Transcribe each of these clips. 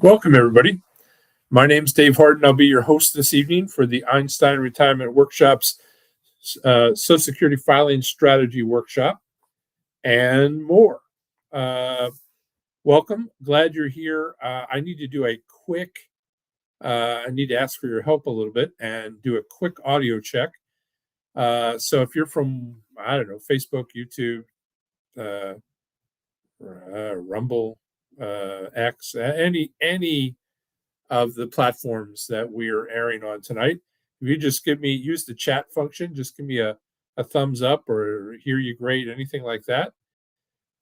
Welcome, everybody. My name's Dave Harden. I'll be your host this evening for the Einstein Retirement Workshop's Social Security Filing Strategy Workshop and more. Welcome. Glad you're here. I need to do a quick, I need to ask for your help a little bit and do a quick audio check. So if you're from, I don't know, Facebook, YouTube, Rumble, X, any of the platforms that we are airing on tonight. If you just use the chat function, just give me a thumbs up or hear you great, anything like that.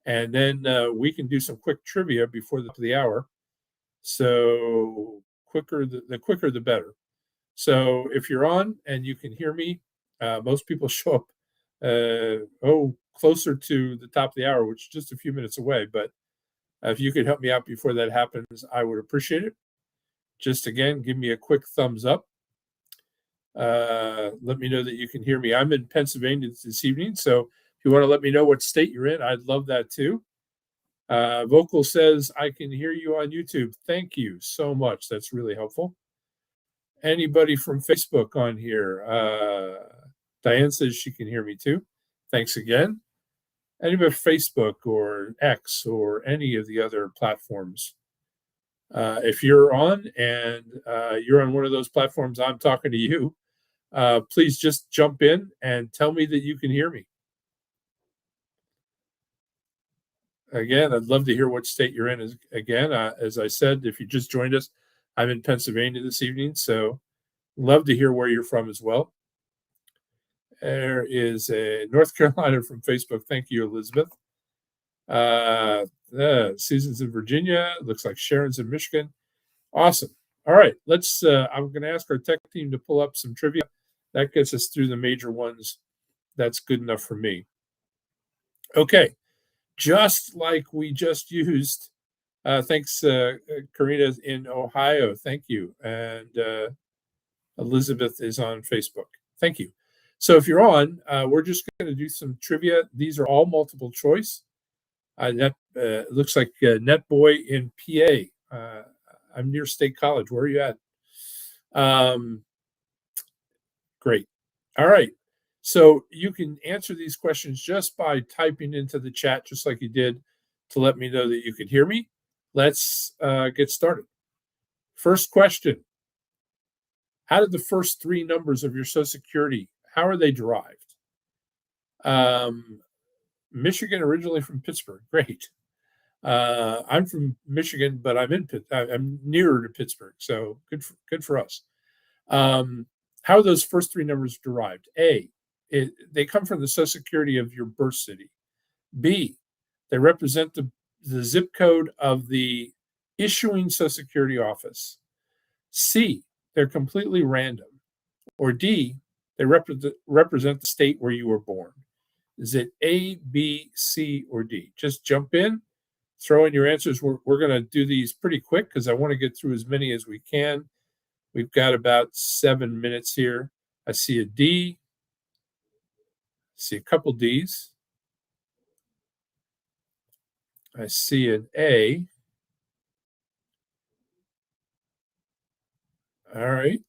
And then we can do some quick trivia before the hour. So the quicker, the better. So if you're on and you can hear me, most people show up closer to the top of the hour, which is just a few minutes away. But if you could help me out before that happens, I would appreciate it. Just again, give me a quick thumbs up. Let me know that you can hear me. I'm in Pennsylvania this evening, so if you want to let me know what state you're in, I'd love that too. Vocal says, I can hear you on YouTube. Thank you so much. That's really helpful. Anybody from Facebook on here? Diane says she can hear me too. Thanks again. Anybody from Facebook or X or any of the other platforms? If you're on and you're on one of those platforms, I'm talking to you, please just jump in and tell me that you can hear me. Again, I'd love to hear what state you're in. As I said, if you just joined us, I'm in Pennsylvania this evening, so love to hear where you're from as well. There is a North Carolina from Facebook. Thank you, Elizabeth. Susan's in Virginia. Looks like Sharon's in Michigan. Awesome. All right, I'm going to ask our tech team to pull up some trivia. That gets us through the major ones. That's good enough for me. Okay, just like we just used, thanks, Karina in Ohio. Thank you. And Elizabeth is on Facebook. Thank you. So if you're on, we're just going to do some trivia. These are all multiple choice. Looks like NetBoy in PA. I'm near State College. Where are you at? Great. All right. So you can answer these questions just by typing into the chat, just like you did, to let me know that you could hear me. Let's get started. First question. How did the first three numbers of your Social Security, how are they derived? Michigan, originally from Pittsburgh. Great. I'm from Michigan, but I'm nearer to Pittsburgh, so good for us. How are those first three numbers derived? A, they come from the Social Security of your birth city. B, they represent the zip code of the issuing Social Security office. C, they're completely random. Or D, they represent the state where you were born. Is it A, B, C, or D? Just jump in, throw in your answers. We're going to do these pretty quick because I want to get through as many as we can. We've got about 7 minutes here. I see a D. I see a couple Ds. I see an A. All right.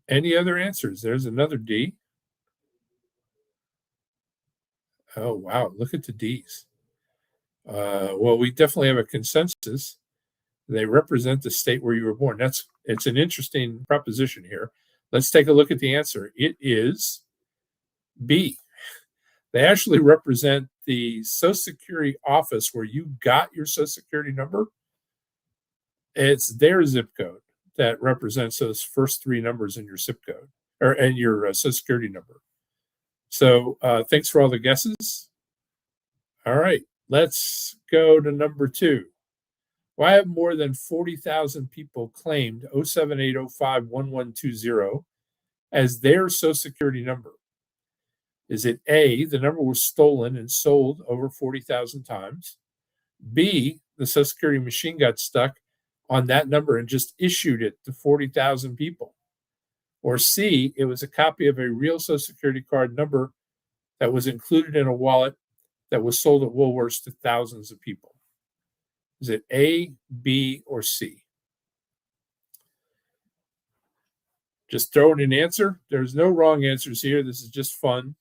Any other answers? There's another D. Oh, wow. Look at the Ds. Well, we definitely have a consensus. They represent the state where you were born. It's an interesting proposition here. Let's take a look at the answer. It is B. They actually represent the Social Security office where you got your Social Security number. It's their zip code that represents those first three numbers in your zip code and your Social Security number. So thanks for all the guesses. All right, let's go to number 2. Why have more than 40,000 people claimed 078051120 as their Social Security number? Is it A, the number was stolen and sold over 40,000 times? B, the Social Security machine got stuck on that number and just issued it to 40,000 people? Or C, it was a copy of a real Social Security card number that was included in a wallet that was sold at Woolworths to thousands of people? Is it A, B, or C? Just throw in an answer. There's no wrong answers here. This is just fun.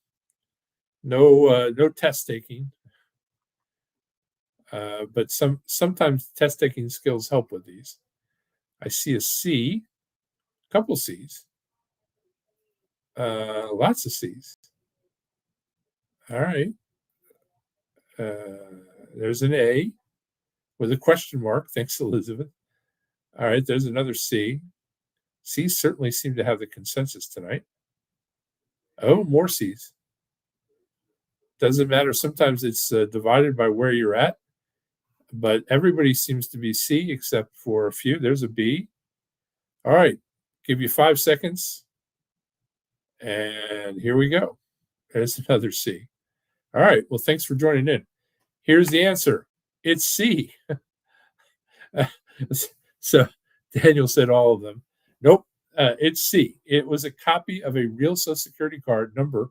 No test taking. But sometimes test taking skills help with these. I see a C, a couple C's, lots of C's. All right. There's an A with a question mark. Thanks, Elizabeth. All right. There's another C. C's certainly seem to have the consensus tonight. Oh, more C's. Doesn't matter. Sometimes it's divided by where you're at, but everybody seems to be C except for a few. There's a B. All right. Give you 5 seconds. And here we go. There's another C. All right. Well, thanks for joining in. Here's the answer. It's C. So Daniel said all of them. Nope. It's C. It was a copy of a real Social Security card number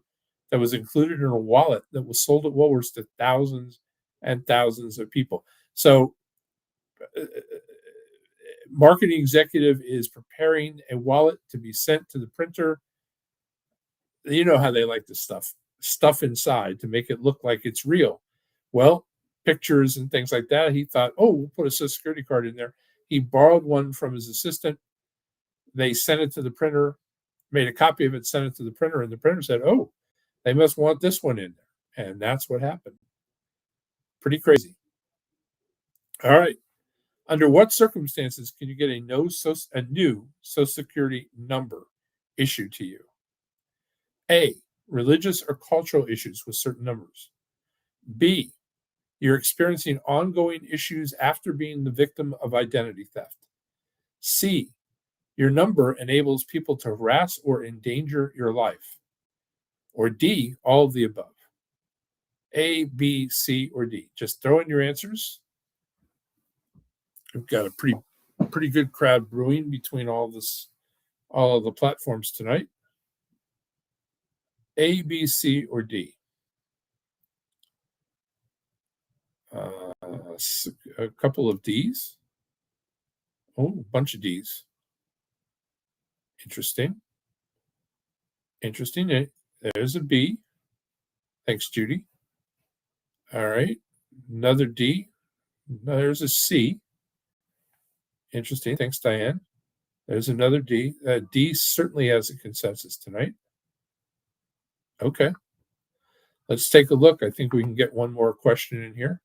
that was included in a wallet that was sold at Woolworths to thousands and thousands of people. So, marketing executive is preparing a wallet to be sent to the printer. You know how they like the stuff inside to make it look like it's real. Well, pictures and things like that. He thought, oh, we'll put a Social Security card in there. He borrowed one from his assistant. They sent it to the printer, made a copy of it, sent it to the printer, and the printer said, oh, they must want this one in there. And that's what happened. Pretty crazy. All right. Under what circumstances can you get a new Social Security number issued to you? A, religious or cultural issues with certain numbers. B, you're experiencing ongoing issues after being the victim of identity theft. C, your number enables people to harass or endanger your life. Or D, all of the above. A, B, C, or D. Just throw in your answers. We've got a pretty good crowd brewing between all of the platforms tonight. A, B, C, or D. A couple of D's. Oh, a bunch of D's. Interesting. There's a B. Thanks, Judy. All right. Another D. There's a C. Interesting. Thanks, Diane. There's another D. D certainly has a consensus tonight. Okay. Let's take a look. I think we can get one more question in here.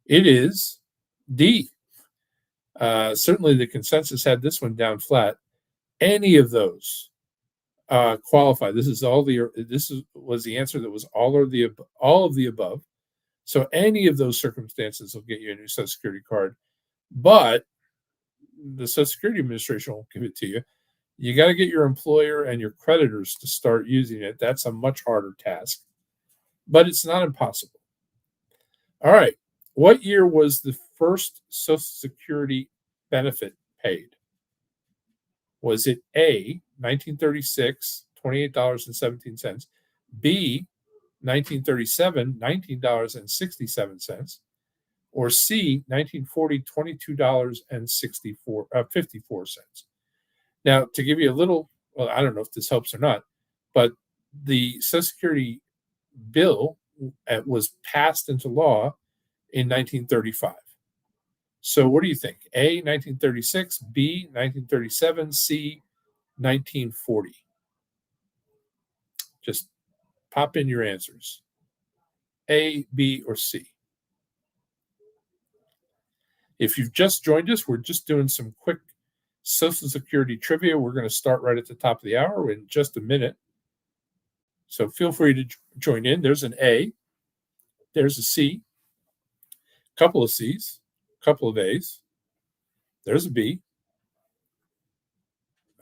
It is D. Certainly the consensus had this one down flat. Any of those qualify. This was the answer that was all of the above. So any of those circumstances will get you a new Social Security card, but the Social Security Administration won't give it to you. You got to get your employer and your creditors to start using it. That's a much harder task, but it's not impossible. All right. What year was the first Social Security benefit paid? Was it A, 1936, $28.17, B, 1937, $19.67, or C, 1940, $22.54. Now, to give you a little, well, I don't know if this helps or not, but the Social Security bill was passed into law in 1935. So what do you think? A, 1936, B, 1937, C, 1940. Just pop in your answers. A, B, or C. If you've just joined us, we're just doing some quick Social Security trivia. We're going to start right at the top of the hour in just a minute. So feel free to join in. There's an A. There's a C. A couple of C's. A couple of A's. There's a B.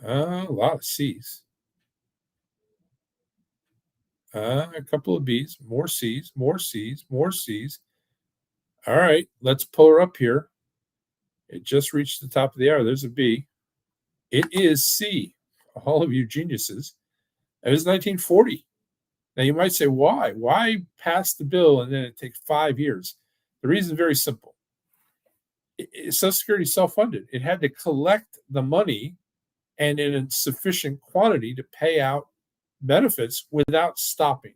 A lot of C's. A couple of B's. More C's. More C's. More C's. All right. Let's pull her up here. It just reached the top of the hour. There's a B. It is C. All of you geniuses. It was 1940. Now, you might say, why? Why pass the bill and then it takes 5 years? The reason is very simple. Social Security is self-funded. It had to collect the money and in a sufficient quantity to pay out benefits without stopping.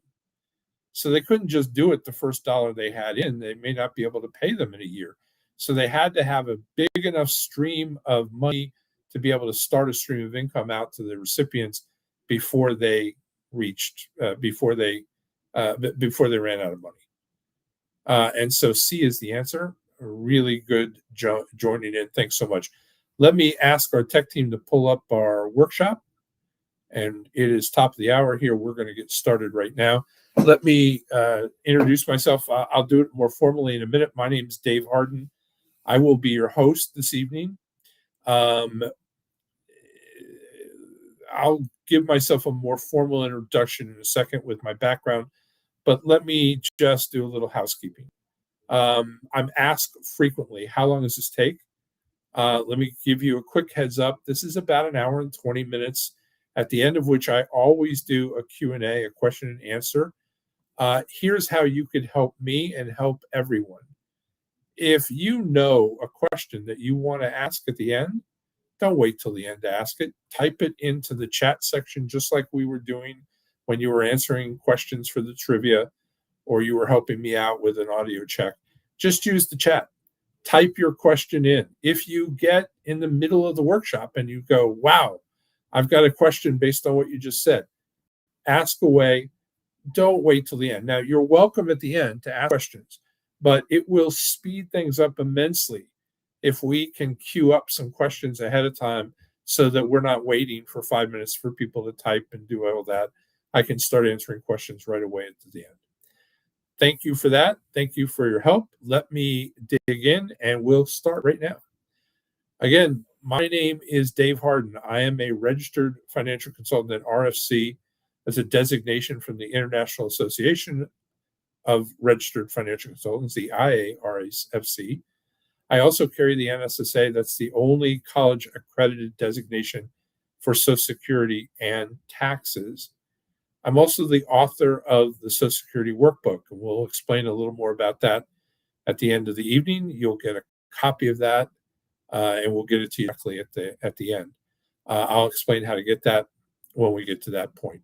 So they couldn't just do it the first dollar they had in. They may not be able to pay them in a year. So they had to have a big enough stream of money to be able to start a stream of income out to the recipients before they reached before they ran out of money. And so C is the answer. Really good joining in. Thanks so much. Let me ask our tech team to pull up our workshop. And it is top of the hour here. We're going to get started right now. Let me introduce myself. I'll do it more formally in a minute. My name is Dave Harden. I will be your host this evening. I'll give myself a more formal introduction in a second with my background, but let me just do a little housekeeping. I'm asked frequently, how long does this take? Let me give you a quick heads up. This is about an hour and 20 minutes, at the end of which I always do a Q&A, a question and answer. Here's how you could help me and help everyone. If you know a question that you want to ask at the end, don't wait till the end to ask it. Type it into the chat section, just like we were doing when you were answering questions for the trivia or you were helping me out with an audio check. Just use the chat. Type your question in. If you get in the middle of the workshop and you go, wow, I've got a question based on what you just said, ask away. Don't wait till the end. Now, you're welcome at the end to ask questions, but it will speed things up immensely if we can queue up some questions ahead of time so that we're not waiting for 5 minutes for people to type and do all that. I can start answering questions right away at the end. Thank you for that. Thank you for your help. Let me dig in and we'll start right now. Again, my name is Dave Harden. I am a registered financial consultant at RFC. That's a designation from the International Association of Registered Financial Consultants, the IARFC. I also carry the NSSA. That's the only college accredited designation for Social Security and taxes. I'm also the author of the Social Security Workbook, and we'll explain a little more about that at the end of the evening. You'll get a copy of that, and we'll get it to you directly at the end. I'll explain how to get that when we get to that point.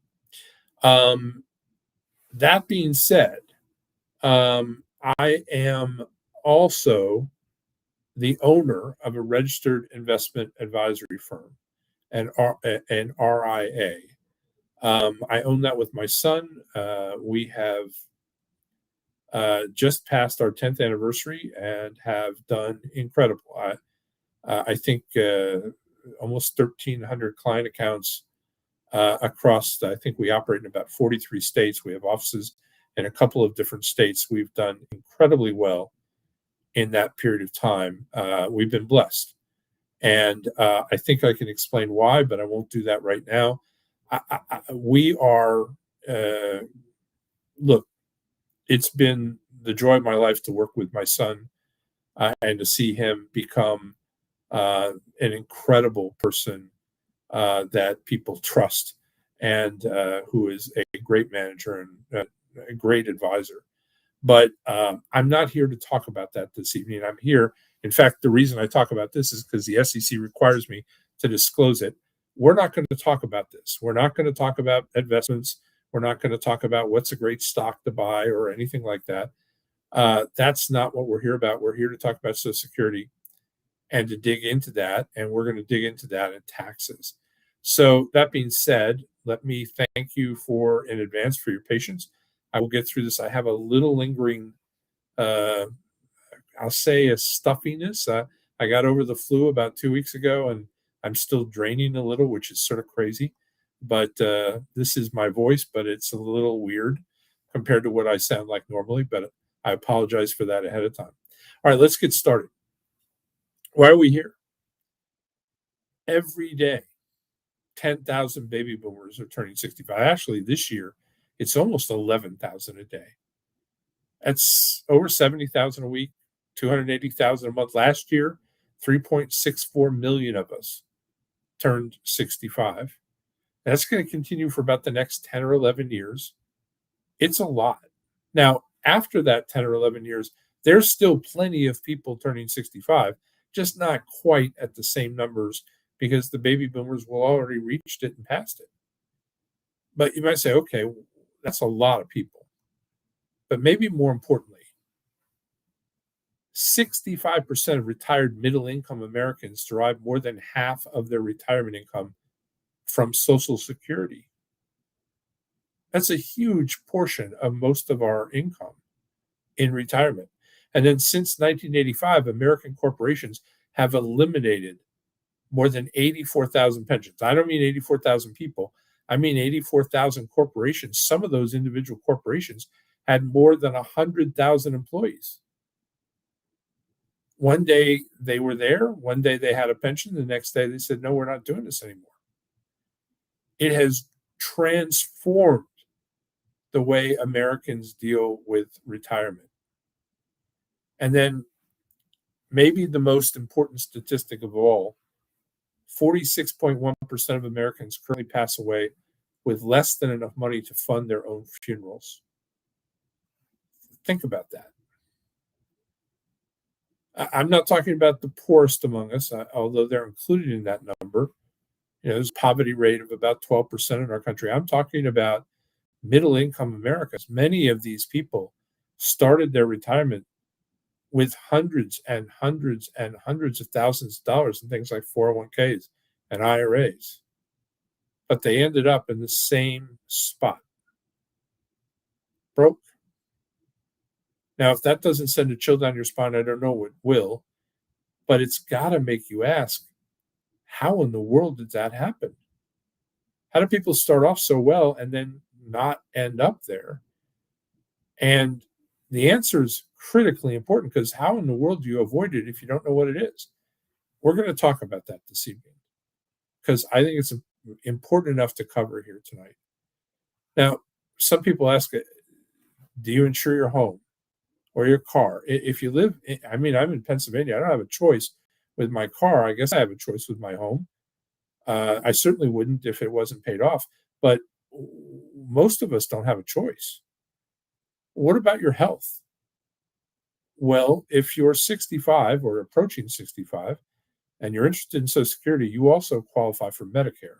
That being said, I am also the owner of a registered investment advisory firm, an RIA. I own that with my son. We have just passed our 10th anniversary and have done incredible. I think almost 1,300 client accounts across, I think we operate in about 43 states. We have offices in a couple of different states. We've done incredibly well in that period of time. We've been blessed. And I think I can explain why, but I won't do that right now. We are, look, it's been the joy of my life to work with my son and to see him become an incredible person that people trust and who is a great manager and a great advisor. But I'm not here to talk about that this evening. I'm here. In fact, the reason I talk about this is because the SEC requires me to disclose it. We're not going to talk about this. We're not going to talk about investments. We're not going to talk about what's a great stock to buy or anything like that. That's not what we're here about. We're here to talk about Social Security and to dig into that. And we're going to dig into that in taxes. So that being said, let me thank you in advance for your patience. I will get through this. I have a little lingering, I'll say a stuffiness. I got over the flu about 2 weeks ago, and I'm still draining a little, which is sort of crazy. But this is my voice, but it's a little weird compared to what I sound like normally. But I apologize for that ahead of time. All right, let's get started. Why are we here? Every day, 10,000 baby boomers are turning 65. Actually, this year, it's almost 11,000 a day. That's over 70,000 a week, 280,000 a month. Last year, 3.64 million of us turned 65. That's going to continue for about the next 10 or 11 years. It's a lot. Now, after that 10 or 11 years, there's still plenty of people turning 65, just not quite at the same numbers because the baby boomers will already reached it and passed it. But you might say, okay, that's a lot of people. But maybe more importantly, 65% of retired middle income Americans derive more than half of their retirement income from Social Security. That's a huge portion of most of our income in retirement. And then since 1985, American corporations have eliminated more than 84,000 pensions. I don't mean 84,000 people. I mean 84,000 corporations. Some of those individual corporations had more than 100,000 employees. One day they were there, one day they had a pension, the next day they said, no, we're not doing this anymore. It has transformed the way Americans deal with retirement. And then maybe the most important statistic of all, 46.1% of Americans currently pass away with less than enough money to fund their own funerals. Think about that. I'm not talking about the poorest among us, although they're included in that number. There's a poverty rate of about 12% in our country. I'm talking about middle income Americans. Many of these people started their retirement with hundreds and hundreds and hundreds of thousands of dollars in things like 401ks and IRAs. But they ended up in the same spot, broke. Now, if that doesn't send a chill down your spine, I don't know what will, but it's got to make you ask, how in the world did that happen? How do people start off so well and then not end up there? And the answer is critically important, because how in the world do you avoid it if you don't know what it is? We're going to talk about that this evening, because I think it's important enough to cover here tonight. Now, some people ask, do you insure your home or your car? If you live, I'm in Pennsylvania, I don't have a choice with my car. I guess I have a choice with my home. I certainly wouldn't if it wasn't paid off, but most of us don't have a choice. What about your health? Well, if you're 65 or approaching 65 and you're interested in Social Security, you also qualify for Medicare.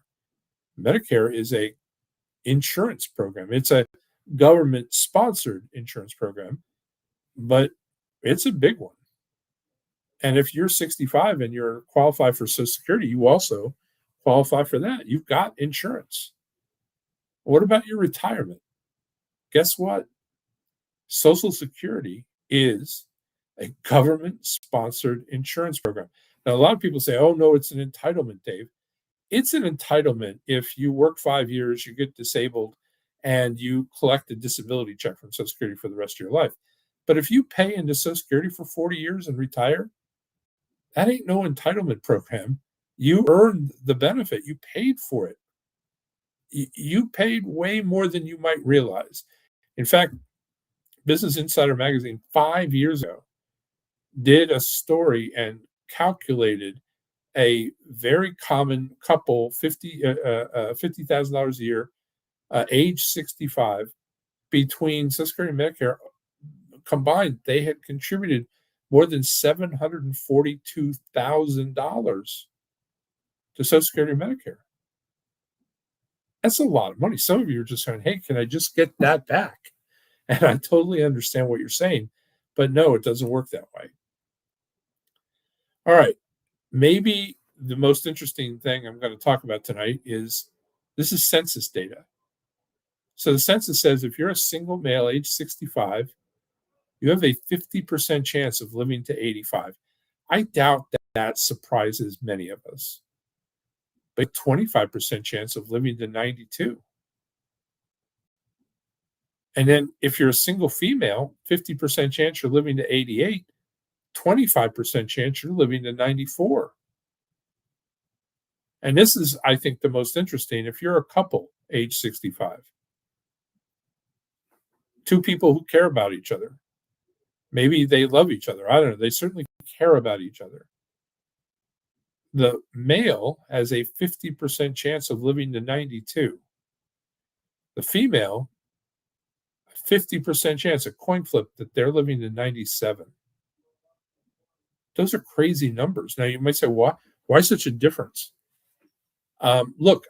Medicare is a insurance program. It's a government-sponsored insurance program, but it's a big one. And if you're 65 and you're qualified for Social Security, you also qualify for that. You've got insurance. What about your retirement? Guess what? Social Security is a government-sponsored insurance program. Now, a lot of people say, oh, no, it's an entitlement, Dave. It's an entitlement if you work 5 years, you get disabled, and you collect a disability check from Social Security for the rest of your life. But if you pay into Social Security for 40 years and retire, that ain't no entitlement program. You earned the benefit. You paid for it. You paid way more than you might realize. In fact, Business Insider magazine 5 years ago did a story and calculated a very common couple, $50,000 a year, age 65, between Social Security and Medicare combined, they had contributed more than $742,000 to Social Security and Medicare. That's a lot of money. Some of you are just saying, hey, can I just get that back? And I totally understand what you're saying, but no, it doesn't work that way. All right. Maybe the most interesting thing I'm going to talk about tonight is this is census data. So the census says if you're a single male age 65, you have a 50% chance of living to 85. I doubt that surprises many of us. But 25% chance of living to 92. And then if you're a single female, 50% chance you're living to 88, 25% chance you're living to 94. And this is, I think, the most interesting. If you're a couple age 65, two people who care about each other, maybe they love each other. I don't know. They certainly care about each other. The male has a 50% chance of living to 92. The female, a 50% chance, a coin flip, that they're living to 97. Those are crazy numbers. Now, you might say, why such a difference? Look,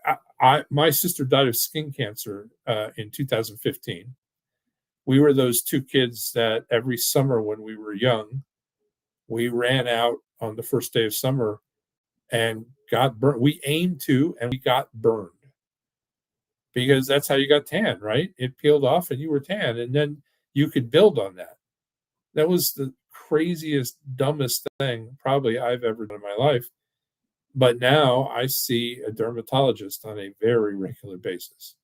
my sister died of skin cancer in 2015. We were those two kids that every summer when we were young, we ran out on the first day of summer and got burned. We aimed to, and we got burned because that's how you got tan, right? It peeled off and you were tan, and then you could build on that. That was the craziest, dumbest thing probably I've ever done in my life. But now I see a dermatologist on a very regular basis.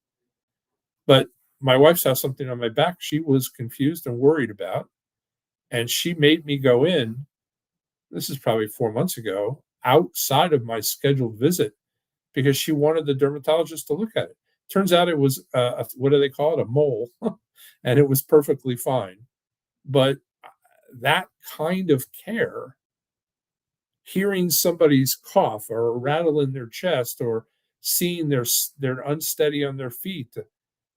But my wife saw something on my back she was confused and worried about. And she made me go in, this is probably 4 months ago, outside of my scheduled visit because she wanted the dermatologist to look at it. Turns out it was, what do they call it? A mole. And it was perfectly fine. But that kind of care, hearing somebody's cough or a rattle in their chest or seeing they're unsteady on their feet,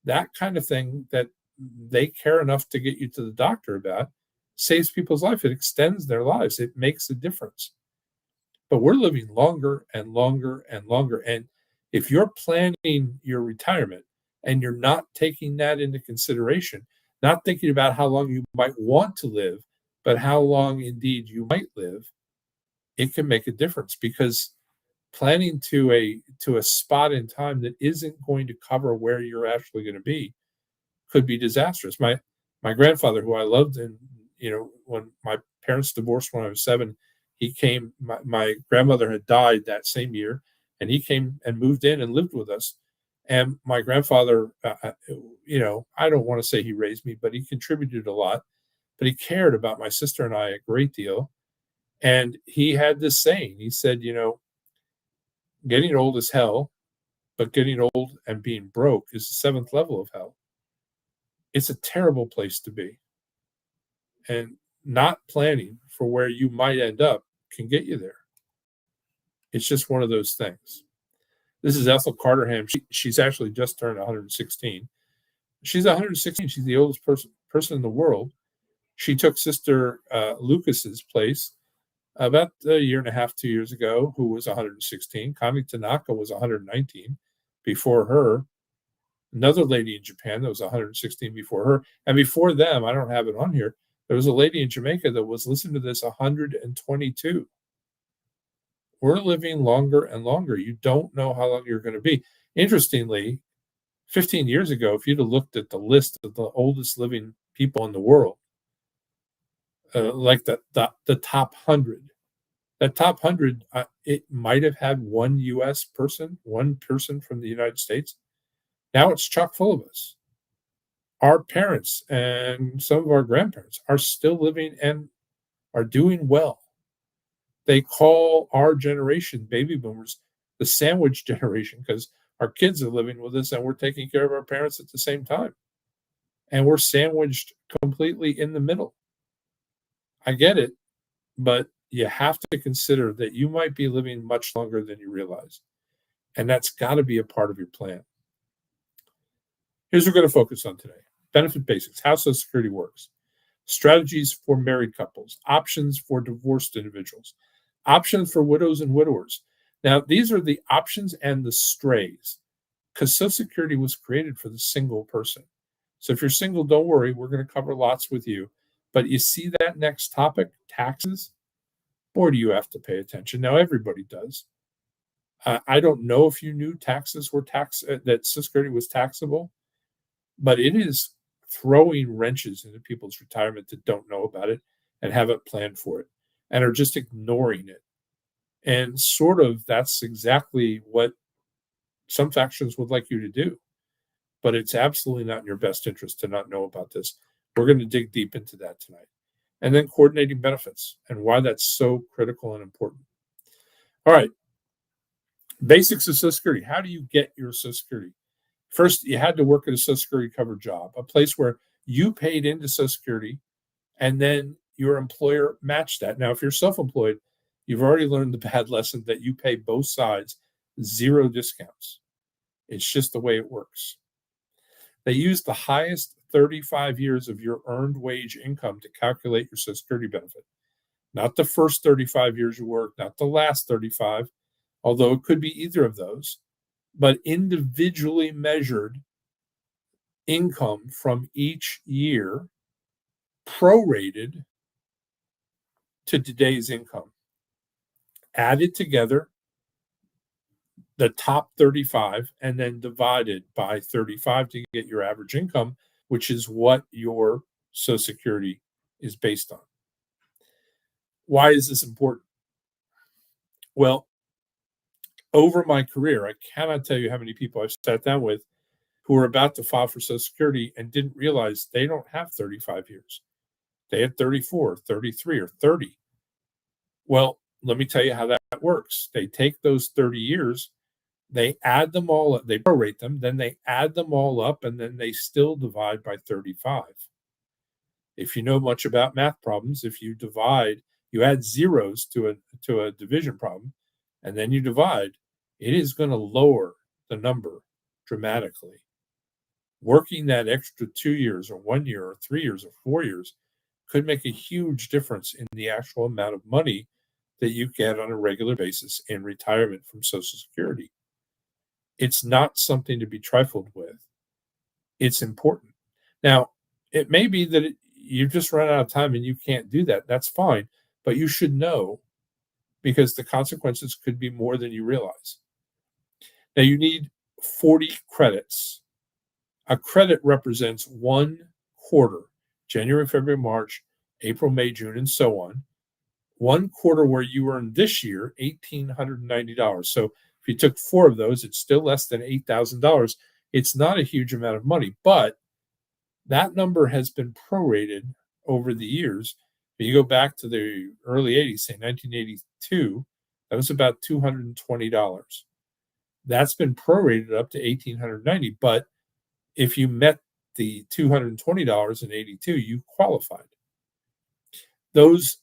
that kind of thing that they care enough to get you to the doctor about saves people's life. It extends their lives. It makes a difference. But we're living longer and longer and longer. And if you're planning your retirement and you're not taking that into consideration, not thinking about how long you might want to live, but how long indeed you might live, it can make a difference because planning to a spot in time that isn't going to cover where you're actually going to be could be disastrous. My grandfather, who I loved, and when my parents divorced when I was 7, he came. My grandmother had died that same year, and he came and moved in and lived with us. And my grandfather, I don't want to say he raised me, but he contributed a lot. But he cared about my sister and I a great deal. And he had this saying. He said, getting old is hell, but getting old and being broke is the seventh level of hell. It's a terrible place to be. And not planning for where you might end up can get you there. It's just one of those things. This is Ethel Carterham. She's actually just turned 116. She's 116. She's the oldest person in the world. She took Sister Lucas's place about a year and a half, 2 years ago, who was 116. Connie Tanaka was 119 before her. Another lady in Japan that was 116 before her. And before them, I don't have it on here, there was a lady in Jamaica that was, listen to this, 122. We're living longer and longer. You don't know how long you're going to be. Interestingly, 15 years ago, if you'd have looked at the list of the oldest living people in the world, like the top 100, that top 100, it might have had one U.S. person, one person from the United States. Now it's chock full of us. Our parents and some of our grandparents are still living and are doing well. They call our generation, baby boomers, the sandwich generation because our kids are living with us and we're taking care of our parents at the same time. And we're sandwiched completely in the middle. I get it, but you have to consider that you might be living much longer than you realize. And that's got to be a part of your plan. Here's what we're going to focus on today. Benefit basics, how Social Security works, strategies for married couples, options for divorced individuals, options for widows and widowers. Now, these are the options and the strays because Social Security was created for the single person. So if you're single, don't worry. We're going to cover lots with you. But you see that next topic, taxes? Boy, do you have to pay attention. Now, everybody does. I don't know if you knew taxes were that Social Security was taxable, but it is throwing wrenches into people's retirement that don't know about it and haven't planned for it and are just ignoring it. And sort of that's exactly what some factions would like you to do. But it's absolutely not in your best interest to not know about this. We're going to dig deep into that tonight. And then coordinating benefits and why that's so critical and important. All right. Basics of Social Security. How do you get your Social Security? First, you had to work at a Social Security covered job, a place where you paid into Social Security and then your employer matched that. Now, if you're self-employed, you've already learned the bad lesson that you pay both sides 0 discounts. It's just the way it works. They use the highest 35 years of your earned wage income to calculate your Social Security benefit. Not the first 35 years you work, not the last 35, although it could be either of those, but individually measured income from each year prorated to today's income, added together the top 35 and then divided by 35 to get your average income, which is what your Social Security is based on. Why is this important? Well, over my career, I cannot tell you how many people I've sat down with who were about to file for Social Security and didn't realize they don't have 35 years. They had 34, 33, or 30. Well, let me tell you how that works. They take those 30 years, they add them all up, they prorate them, then they add them all up, and then they still divide by 35. If you know much about math problems, if you divide, you add zeros to a division problem, and then you divide, it is going to lower the number dramatically. Working that extra 2 years or 1 year or 3 years or 4 years could make a huge difference in the actual amount of money that you get on a regular basis in retirement from Social Security. It's not something to be trifled with. It's important. Now, it may be that you've just run out of time and you can't do that. That's fine. But you should know, because the consequences could be more than you realize. Now, you need 40 credits. A credit represents 1 quarter, January, February, March, April, May, June, and so on. 1 quarter where you earned this year $1,890. So if you took 4 of those, it's still less than $8,000. It's not a huge amount of money, but that number has been prorated over the years. If you go back to the early 80s, say 1982, that was about $220. That's been prorated up to $1,890. But if you met the $220 in 82, you qualified. Those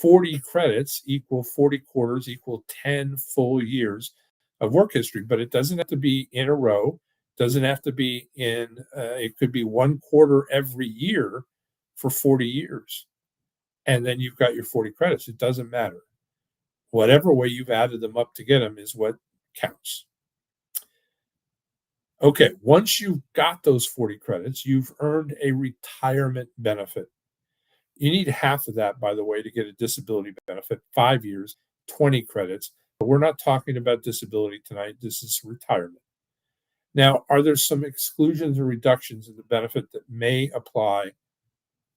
40 credits equal 40 quarters, equal 10 full years of work history, but it doesn't have to be in a row. Doesn't have to be in, it could be 1 quarter every year for 40 years. And then you've got your 40 credits. It doesn't matter. Whatever way you've added them up to get them is what counts. Okay, once you've got those 40 credits, you've earned a retirement benefit. You need half of that, by the way, to get a disability benefit, 5 years, 20 credits. But we're not talking about disability tonight. This is retirement. Now, are there some exclusions or reductions in the benefit that may apply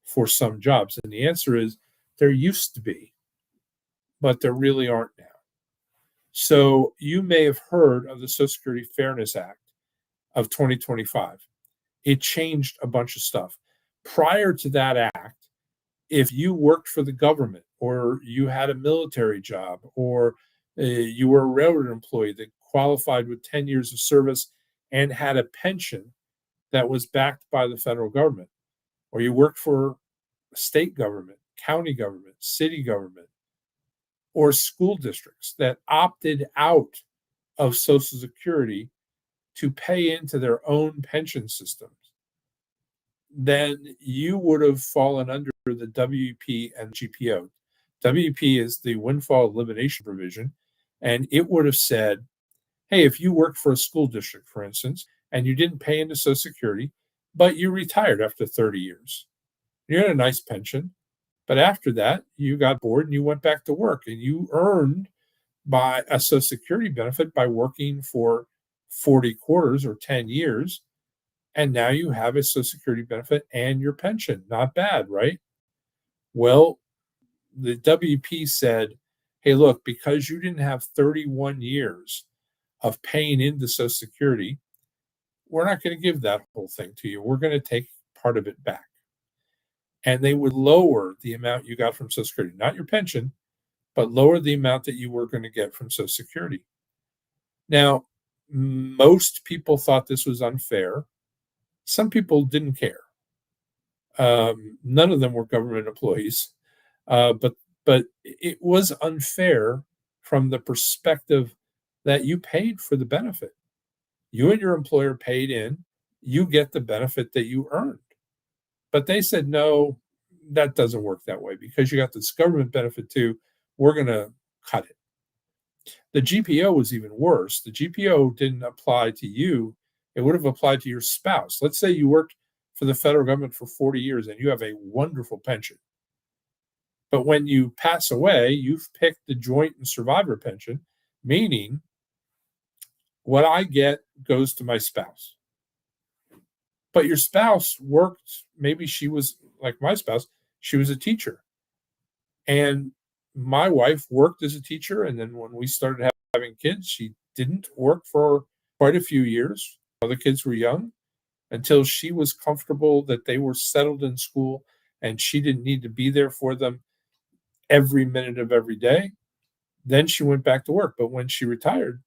for some jobs? And the answer is there used to be, but there really aren't now. So you may have heard of the Social Security Fairness Act of 2025. It changed a bunch of stuff. Prior to that act, if you worked for the government or you had a military job or you were a railroad employee that qualified with 10 years of service and had a pension that was backed by the federal government, or you worked for state government, county government, city government, or school districts that opted out of Social Security to pay into their own pension systems, then you would have fallen under the WP and GPO. WP is the windfall elimination provision, and it would have said, hey, if you worked for a school district, for instance, and you didn't pay into Social Security, but you retired after 30 years, you had a nice pension, but after that, you got bored and you went back to work, and you earned by a Social Security benefit by working for 40 quarters or 10 years. And now you have a Social Security benefit and your pension. Not bad, right? Well, the WP said, hey, look, because you didn't have 31 years of paying into Social Security, we're not going to give that whole thing to you. We're going to take part of it back. And they would lower the amount you got from Social Security, not your pension, but lower the amount that you were going to get from Social Security. Now, most people thought this was unfair. Some people didn't care. None of them were government employees, but it was unfair from the perspective that you paid for the benefit. You and your employer paid in, you get the benefit that you earned. But they said, no, that doesn't work that way because you got this government benefit too. We're going to cut it. The GPO was even worse. The GPO didn't apply to you, it would have applied to your spouse. Let's say you worked for the federal government for 40 years and you have a wonderful pension. But when you pass away, you've picked the joint and survivor pension, meaning what I get goes to my spouse. But your spouse worked, maybe she was like my spouse, she was a teacher. And my wife worked as a teacher. And then when we started having kids, she didn't work for quite a few years. The kids were young until she was comfortable that they were settled in school and she didn't need to be there for them every minute of every day. Then she went back to work. But when she retired,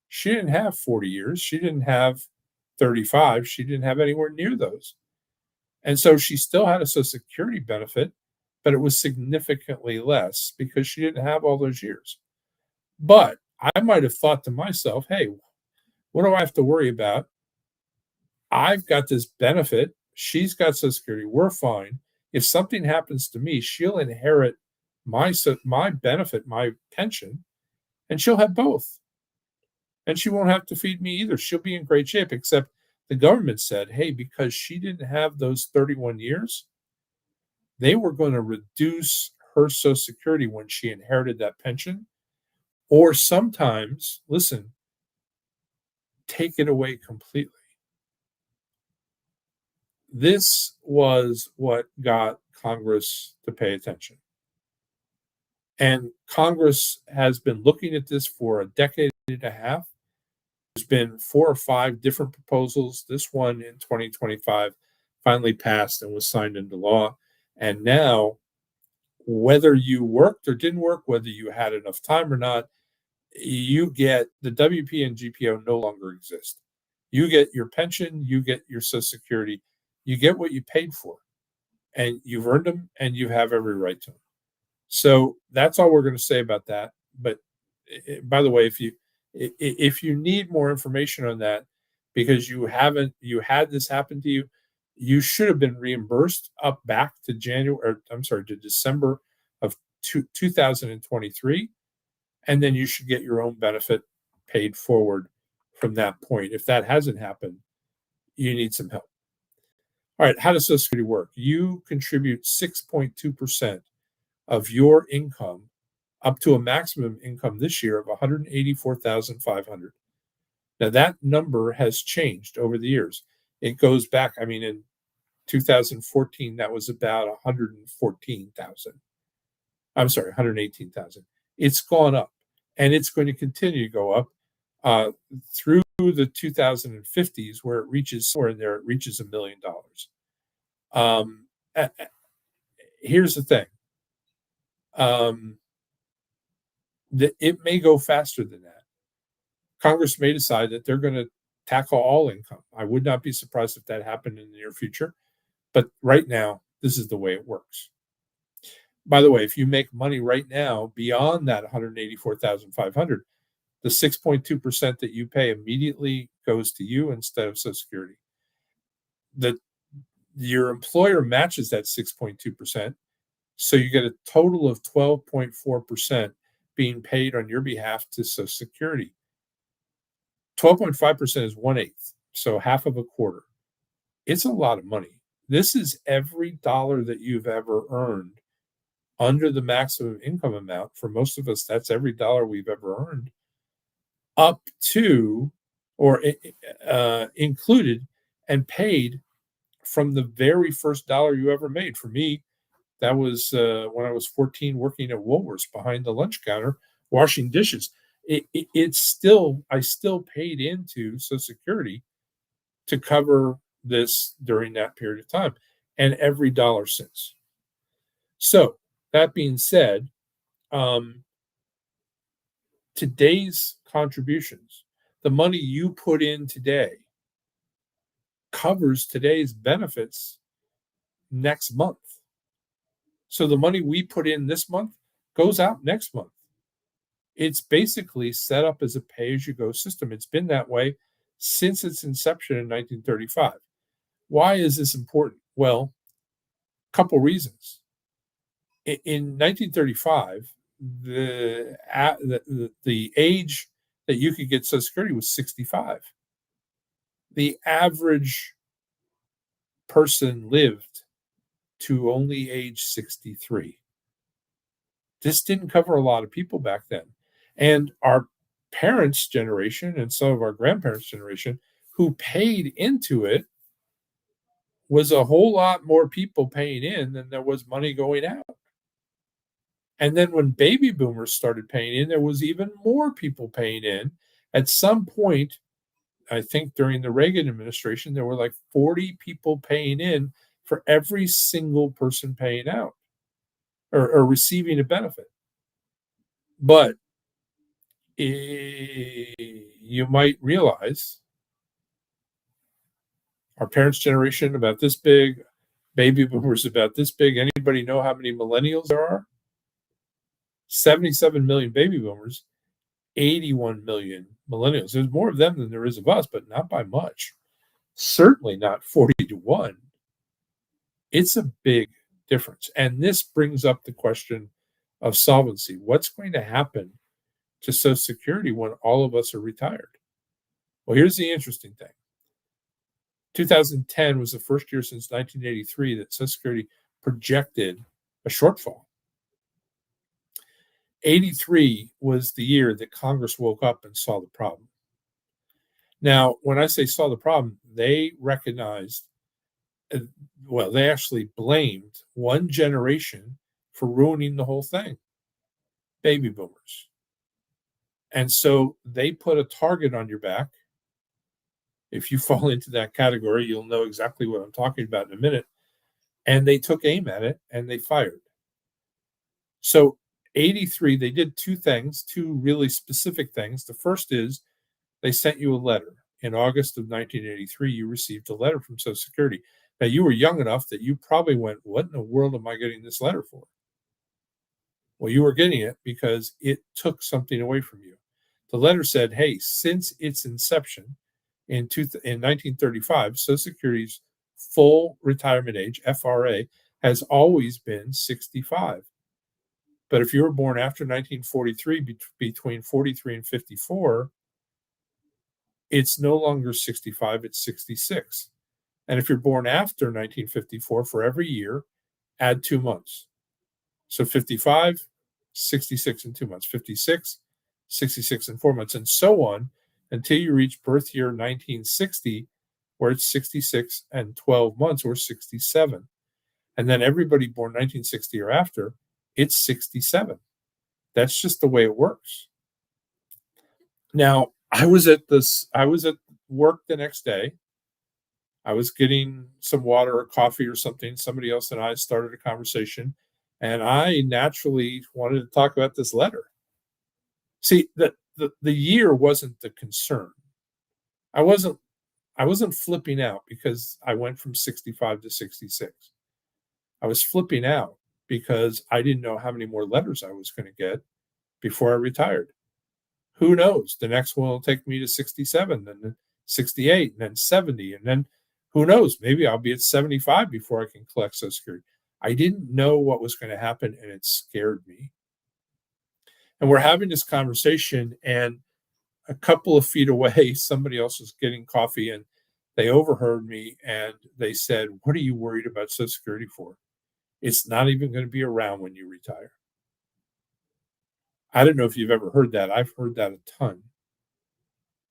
she didn't have 40 years. She didn't have 35. She didn't have anywhere near those. And so she still had a Social Security benefit, but it was significantly less because she didn't have all those years. But I might have thought to myself, hey, what do I have to worry about? I've got this benefit. She's got Social Security. We're fine. If something happens to me, she'll inherit my benefit, my pension, and she'll have both. And she won't have to feed me either. She'll be in great shape, except the government said, hey, because she didn't have those 31 years, they were going to reduce her Social Security when she inherited that pension, or sometimes, listen, take it away completely. This was what got Congress to pay attention. And Congress has been looking at this for a decade and a half. There's been 4 or 5 different proposals. This one in 2025 finally passed and was signed into law. And now, whether you worked or didn't work, whether you had enough time or not, you get the WP and GPO no longer exist. You get your pension, you get your Social Security, you get what you paid for, and you've earned them, and you have every right to them. So that's all we're going to say about that. But by the way, if you need more information on that because you had this happen to you, you should have been reimbursed up back to to December of 2023, and then you should get your own benefit paid forward from that point. If that hasn't happened, you need some help. All right, how does Social Security work? You contribute 6.2% of your income up to a maximum income this year of 184,500. Now that number has changed over the years. It goes back, in 2014 that was about 114,000. I'm sorry, 118,000. It's gone up, and it's going to continue to go up through the 2050s, where it reaches somewhere in there. It reaches $1 million. Here's the thing. That it may go faster than that. Congress may decide that they're going to tackle all income. I would not be surprised if that happened in the near future. But right now, this is the way it works. By the way, if you make money right now beyond that 184,500, the 6.2% that you pay immediately goes to you instead of Social Security. Your employer matches that 6.2%, so you get a total of 12.4% being paid on your behalf to Social Security. 12.5% is 1/8, so half of a quarter. It's a lot of money. This is every dollar that you've ever earned under the maximum income amount. For most of us, that's every dollar we've ever earned, up to or included and paid from the very first dollar you ever made. For me, that was when I was 14, working at Woolworths behind the lunch counter, washing dishes. I still paid into Social Security to cover this during that period of time, and every dollar since. So that being said, today's contributions, the money you put in today, covers today's benefits next month. So the money we put in this month goes out next month. It's basically set up as a pay-as-you-go system. It's been that way since its inception in 1935. Why is this important? Well, a couple reasons. In 1935, the age that you could get Social Security was 65. The average person lived to only age 63. This didn't cover a lot of people back then. And our parents' generation and some of our grandparents' generation who paid into it was a whole lot more people paying in than there was money going out. And then when baby boomers started paying in, there was even more people paying in. At some point, I think during the Reagan administration, there were like 40 people paying in for every single person paying out or receiving a benefit. But you might realize our parents' generation about this big, baby boomers about this big. Anybody know how many millennials there are? 77 million baby boomers, 81 million millennials. There's more of them than there is of us, but not by much. Certainly not 40 to 1. It's a big difference. And this brings up the question of solvency. What's going to happen to Social Security when all of us are retired? Well, here's the interesting thing. 2010 was the first year since 1983 that Social Security projected a shortfall. 83 was the year that Congress woke up and saw the problem. Now, when I say saw the problem, they recognized, well, they actually blamed one generation for ruining the whole thing, baby boomers. And so they put a target on your back. If you fall into that category, you'll know exactly what I'm talking about in a minute. And they took aim at it and they fired. So 83, they did two things, two really specific things. The first is they sent you a letter. In August of 1983, you received a letter from Social Security. Now, you were young enough that you probably went, what in the world am I getting this letter for? Well, you were getting it because it took something away from you. The letter said, hey, since its inception in 1935, Social Security's full retirement age, FRA, has always been 65. But if you were born after 1943, between 43 and 54, it's no longer 65, it's 66. And if you're born after 1954, for every year, add 2 months. So 55, 66 and 2 months, 56, 66 and 4 months, and so on until you reach birth year 1960, where it's 66 and 12 months, or 67. And then everybody born 1960 or after, it's 67. That's just the way it works. Now, I was at work the next day. I was getting some water or coffee or something. Somebody else and I started a conversation, and I naturally wanted to talk about this letter. See, the year wasn't the concern. I wasn't flipping out because I went from 65 to 66. I was flipping out because I didn't know how many more letters I was going to get before I retired. Who knows? The next one will take me to 67, then 68, and then 70, and then who knows? Maybe I'll be at 75 before I can collect Social Security. I didn't know what was going to happen, and it scared me. And we're having this conversation, and a couple of feet away, somebody else was getting coffee, and they overheard me, and they said, "What are you worried about Social Security for? It's not even going to be around when you retire." I don't know if you've ever heard that. I've heard that a ton.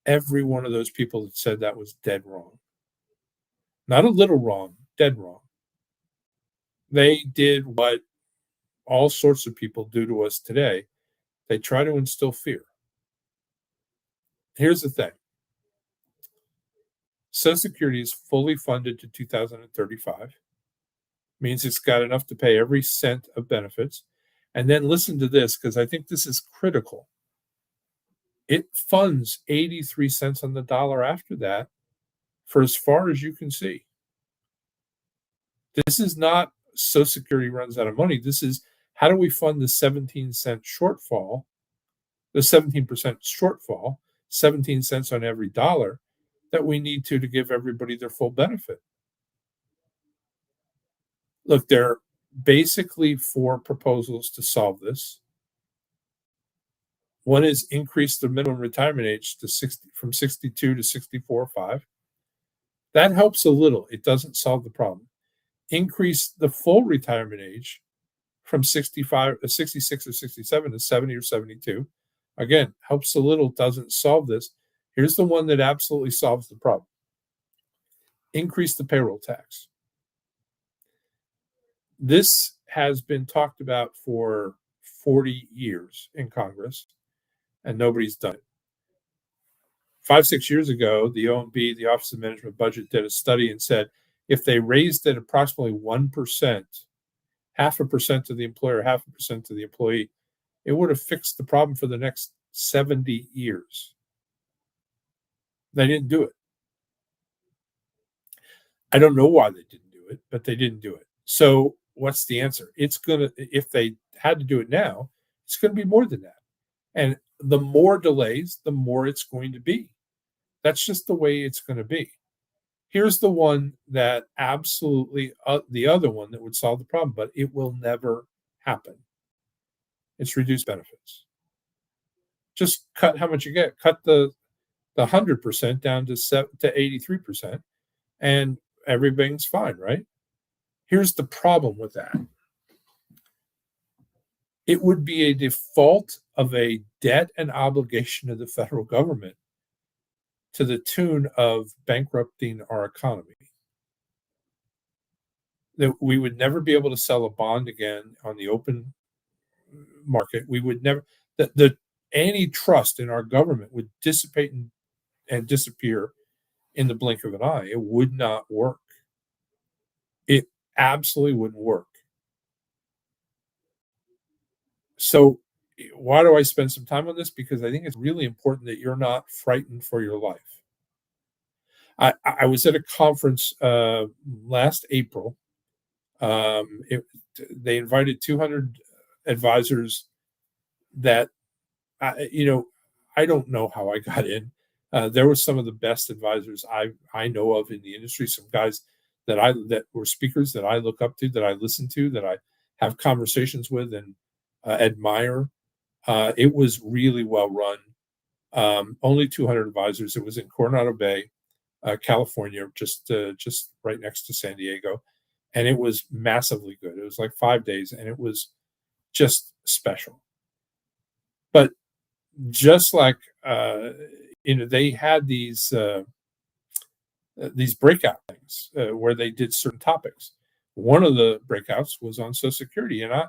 Every one of those people that said that was dead wrong. Not a little wrong, dead wrong. They did what all sorts of people do to us today. They try to instill fear. Here's the thing. Social Security is fully funded to 2035. Means it's got enough to pay every cent of benefits. And then listen to this, because I think this is critical. It funds 83 cents on the dollar after that for as far as you can see. This is not Social Security runs out of money. This is how do we fund the 17-cent shortfall, the 17% shortfall, 17 cents on every dollar that we need to give everybody their full benefit. Look, there are basically four proposals to solve this. One is increase the minimum retirement age to 60 from 62 to 64.5. That helps a little. It doesn't solve the problem. Increase the full retirement age from 66 or 67 to 70 or 72. Again, helps a little, doesn't solve this. Here's the one that absolutely solves the problem. Increase the payroll tax. This has been talked about for 40 years in Congress, and nobody's done it. 5-6 years ago, the OMB, the Office of Management Budget, did a study and said if they raised it approximately 1%, 0.5% to the employer, 0.5% to the employee, it would have fixed the problem for the next 70 years. They didn't do it. I don't know why they didn't do it, but they didn't do it. So what's the answer? It's going to, if they had to do it now, it's going to be more than that. And the more delays, the more it's going to be. That's just the way it's going to be. Here's the one that absolutely, the other one that would solve the problem, but it will never happen. It's reduced benefits. Just cut how much you get. Cut the 100% down to 83%, and everything's fine, right? Here's the problem with that. It would be a default of a debt and obligation of the federal government to the tune of bankrupting our economy. That we would never be able to sell a bond again on the open market. We would never, any trust in our government would dissipate and disappear in the blink of an eye. It would not work. It absolutely wouldn't work. So why do I spend some time on this? Because I think it's really important that you're not frightened for your life. I was at a conference last April. They invited 200 advisors that, I don't know how I got in. There were some of the best advisors I know of in the industry, some guys that were speakers that I look up to, that I listen to, that I have conversations with and admire. It was really well run. Only 200 advisors. It was in Coronado Bay, California, just right next to San Diego, and it was massively good. It was like 5 days, and it was just special. But just like they had these breakout things where they did certain topics. One of the breakouts was on Social Security, and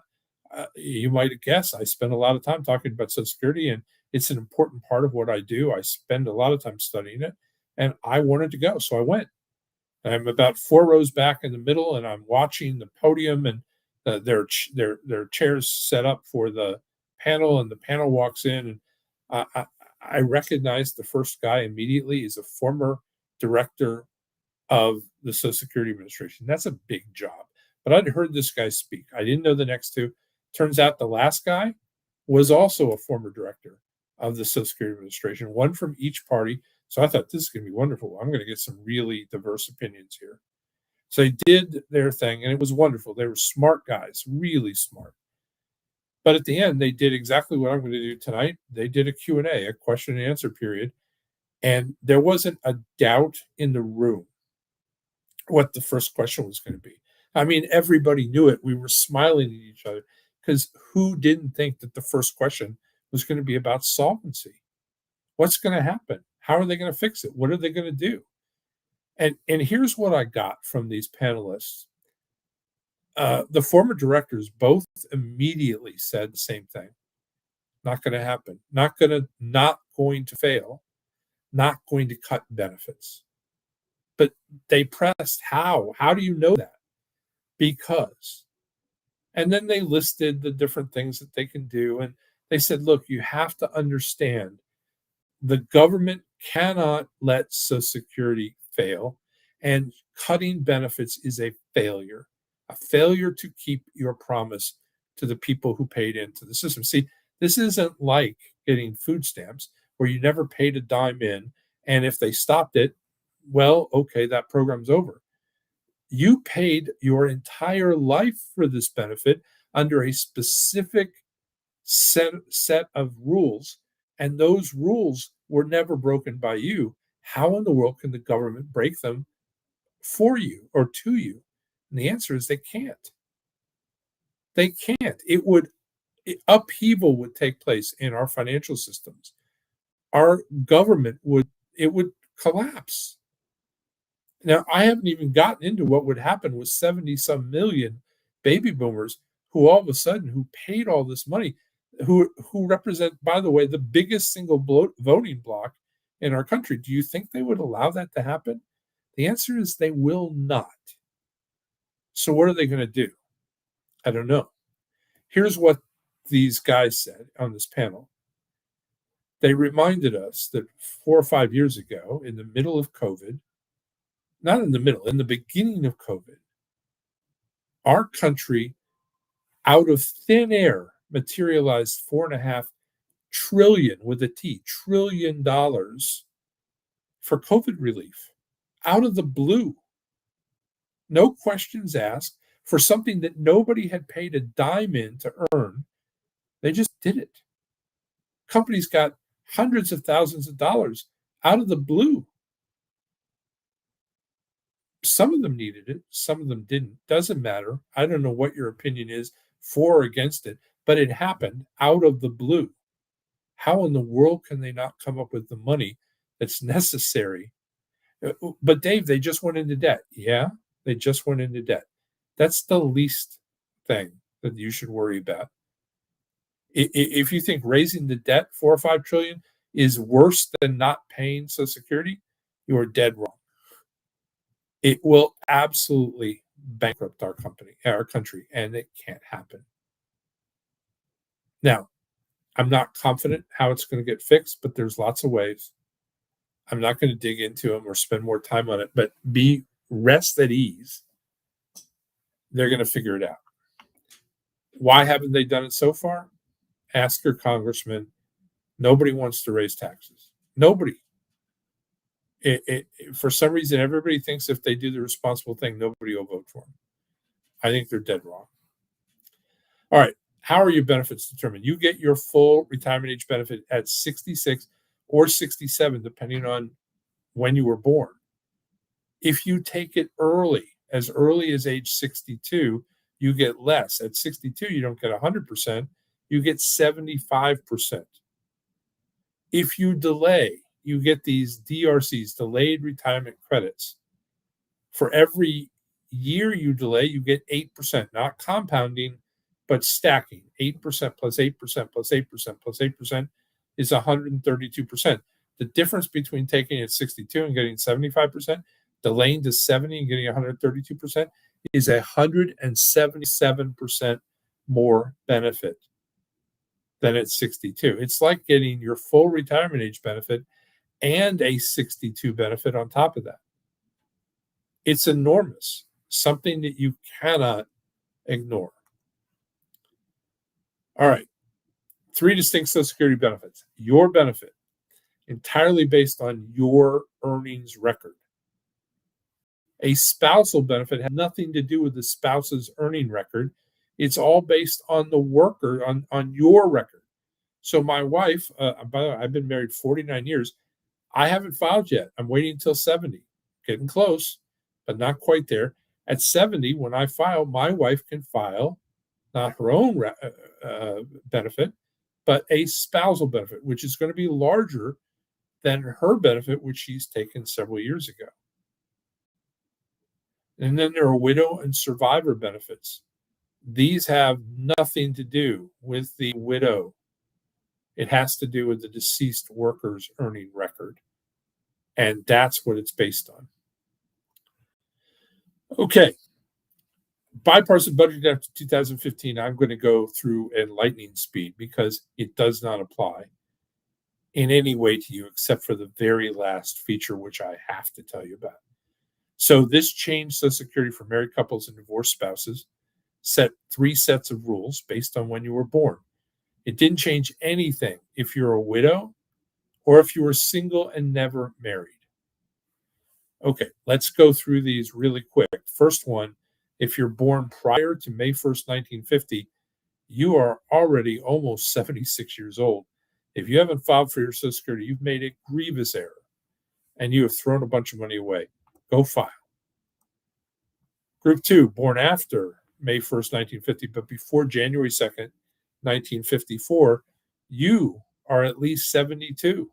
you might guess I spend a lot of time talking about Social Security, and it's an important part of what I do. I spend a lot of time studying it, and I wanted to go, so I went. I'm about 4 rows back in the middle, and I'm watching the podium, and their chairs set up for the panel, and the panel walks in, and I recognized the first guy immediately. Is a former director of the Social Security Administration. That's a big job. But I'd heard this guy speak. I didn't know the next two. Turns out the last guy was also a former director of the Social Security Administration, one from each party. So I thought, this is going to be wonderful. I'm going to get some really diverse opinions here. So they did their thing, and it was wonderful. They were smart guys, really smart. But at the end, they did exactly what I'm going to do tonight. They did a Q&A, a question and answer period, and there wasn't a doubt in the room what the first question was going to be. I mean, everybody knew it. We were smiling at each other because who didn't think that the first question was going to be about solvency? What's going to happen? How are they going to fix it? What are they going to do? And here's what I got from these panelists. The former directors both immediately said the same thing. Not going to happen. Not going to fail. Not going to cut benefits. But they pressed how? How do you know that? Because. And then they listed the different things that they can do. And they said, look, you have to understand the government cannot let Social Security fail. And cutting benefits is a failure to keep your promise to the people who paid into the system. See, this isn't like getting food stamps where you never paid a dime in. And if they stopped it, well, okay, that program's over. You paid your entire life for this benefit under a specific set of rules and those rules were never broken by you. How in the world can the government break them for you or to you? And the answer is they can't. They can't. Upheaval would take place in our financial systems. Our government would collapse. Now, I haven't even gotten into what would happen with 70 some million baby boomers who all of a sudden who paid all this money, who represent, by the way, the biggest single voting bloc in our country. Do you think they would allow that to happen? The answer is they will not. So what are they going to do? I don't know. Here's what these guys said on this panel. They reminded us that 4 or 5 years ago, in the middle of COVID, not in the middle, in the beginning of COVID, our country, out of thin air, materialized 4.5 trillion with a T, $1 trillion for COVID relief out of the blue. No questions asked for something that nobody had paid a dime in to earn. They just did it. Companies got hundreds of thousands of dollars out of the blue. Some of them needed it, some of them didn't. Doesn't matter. I don't know what your opinion is for or against it, but it happened out of the blue. How in the world can they not come up with the money that's necessary? But Dave, they just went into debt. Yeah, they just went into debt. That's the least thing that you should worry about. If you think raising the debt 4 or 5 trillion is worse than not paying Social Security, you are dead wrong. It will absolutely bankrupt our country, and it can't happen. Now, I'm not confident how it's going to get fixed, but there's lots of ways. I'm not going to dig into them or spend more time on it, but rest at ease. They're going to figure it out. Why haven't they done it so far? Ask your congressman. Nobody wants to raise taxes. Nobody. For some reason, everybody thinks if they do the responsible thing, nobody will vote for them. I think they're dead wrong. All right. How are your benefits determined? You get your full retirement age benefit at 66 or 67, depending on when you were born. If you take it as early as age 62, you get less. At 62, you don't get 100%, you get 75%. If you delay, you get these DRCs, delayed retirement credits. For every year you delay, you get 8%, not compounding, but stacking. 8% plus 8% plus 8% plus 8% is 132%. The difference between taking it at 62 and getting 75%, delaying to 70 and getting 132%, is 177% more benefit than at 62. It's like getting your full retirement age benefit and a 62 benefit on top of that. It's enormous, something that you cannot ignore. All right, 3 distinct Social Security benefits. Your benefit, entirely based on your earnings record. A spousal benefit has nothing to do with the spouse's earning record. It's all based on the worker, on your record. So my wife, by the way, I've been married 49 years. I haven't filed yet. I'm waiting until 70. Getting close, but not quite there. At 70, when I file, my wife can file not her own benefit, but a spousal benefit, which is going to be larger than her benefit, which she's taken several years ago. And then there are widow and survivor benefits. These have nothing to do with the widow. It has to do with the deceased worker's earning record. And that's what it's based on. Okay. Bipartisan Budget Act of 2015, I'm going to go through at lightning speed because it does not apply in any way to you except for the very last feature, which I have to tell you about. So this changed Social Security for married couples and divorced spouses, set 3 sets of rules based on when you were born. It didn't change anything if you're a widow or if you were single and never married. Okay, let's go through these really quick. First one, if you're born prior to May 1st, 1950, you are already almost 76 years old. If you haven't filed for your Social Security, you've made a grievous error and you have thrown a bunch of money away. Go file. Group 2, born after May 1st, 1950, but before January 2nd, 1954, you are at least 72.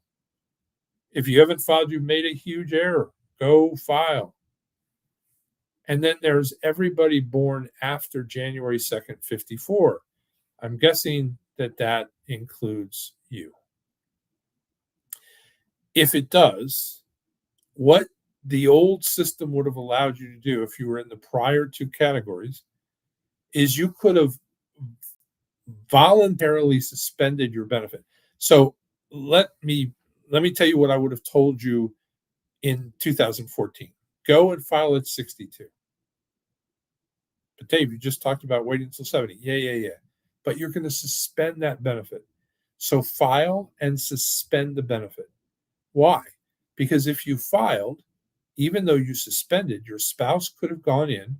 If you haven't filed, you've made a huge error. Go file. And then there's everybody born after January 2nd, 54. I'm guessing that includes you. If it does, what the old system would have allowed you to do if you were in the prior two categories is you could have voluntarily suspended your benefit. So let me tell you what I would have told you in 2014. Go and file at 62. But Dave, you just talked about waiting until 70. Yeah. But you're going to suspend that benefit. So file and suspend the benefit. Why? Because if you filed, even though you suspended, your spouse could have gone in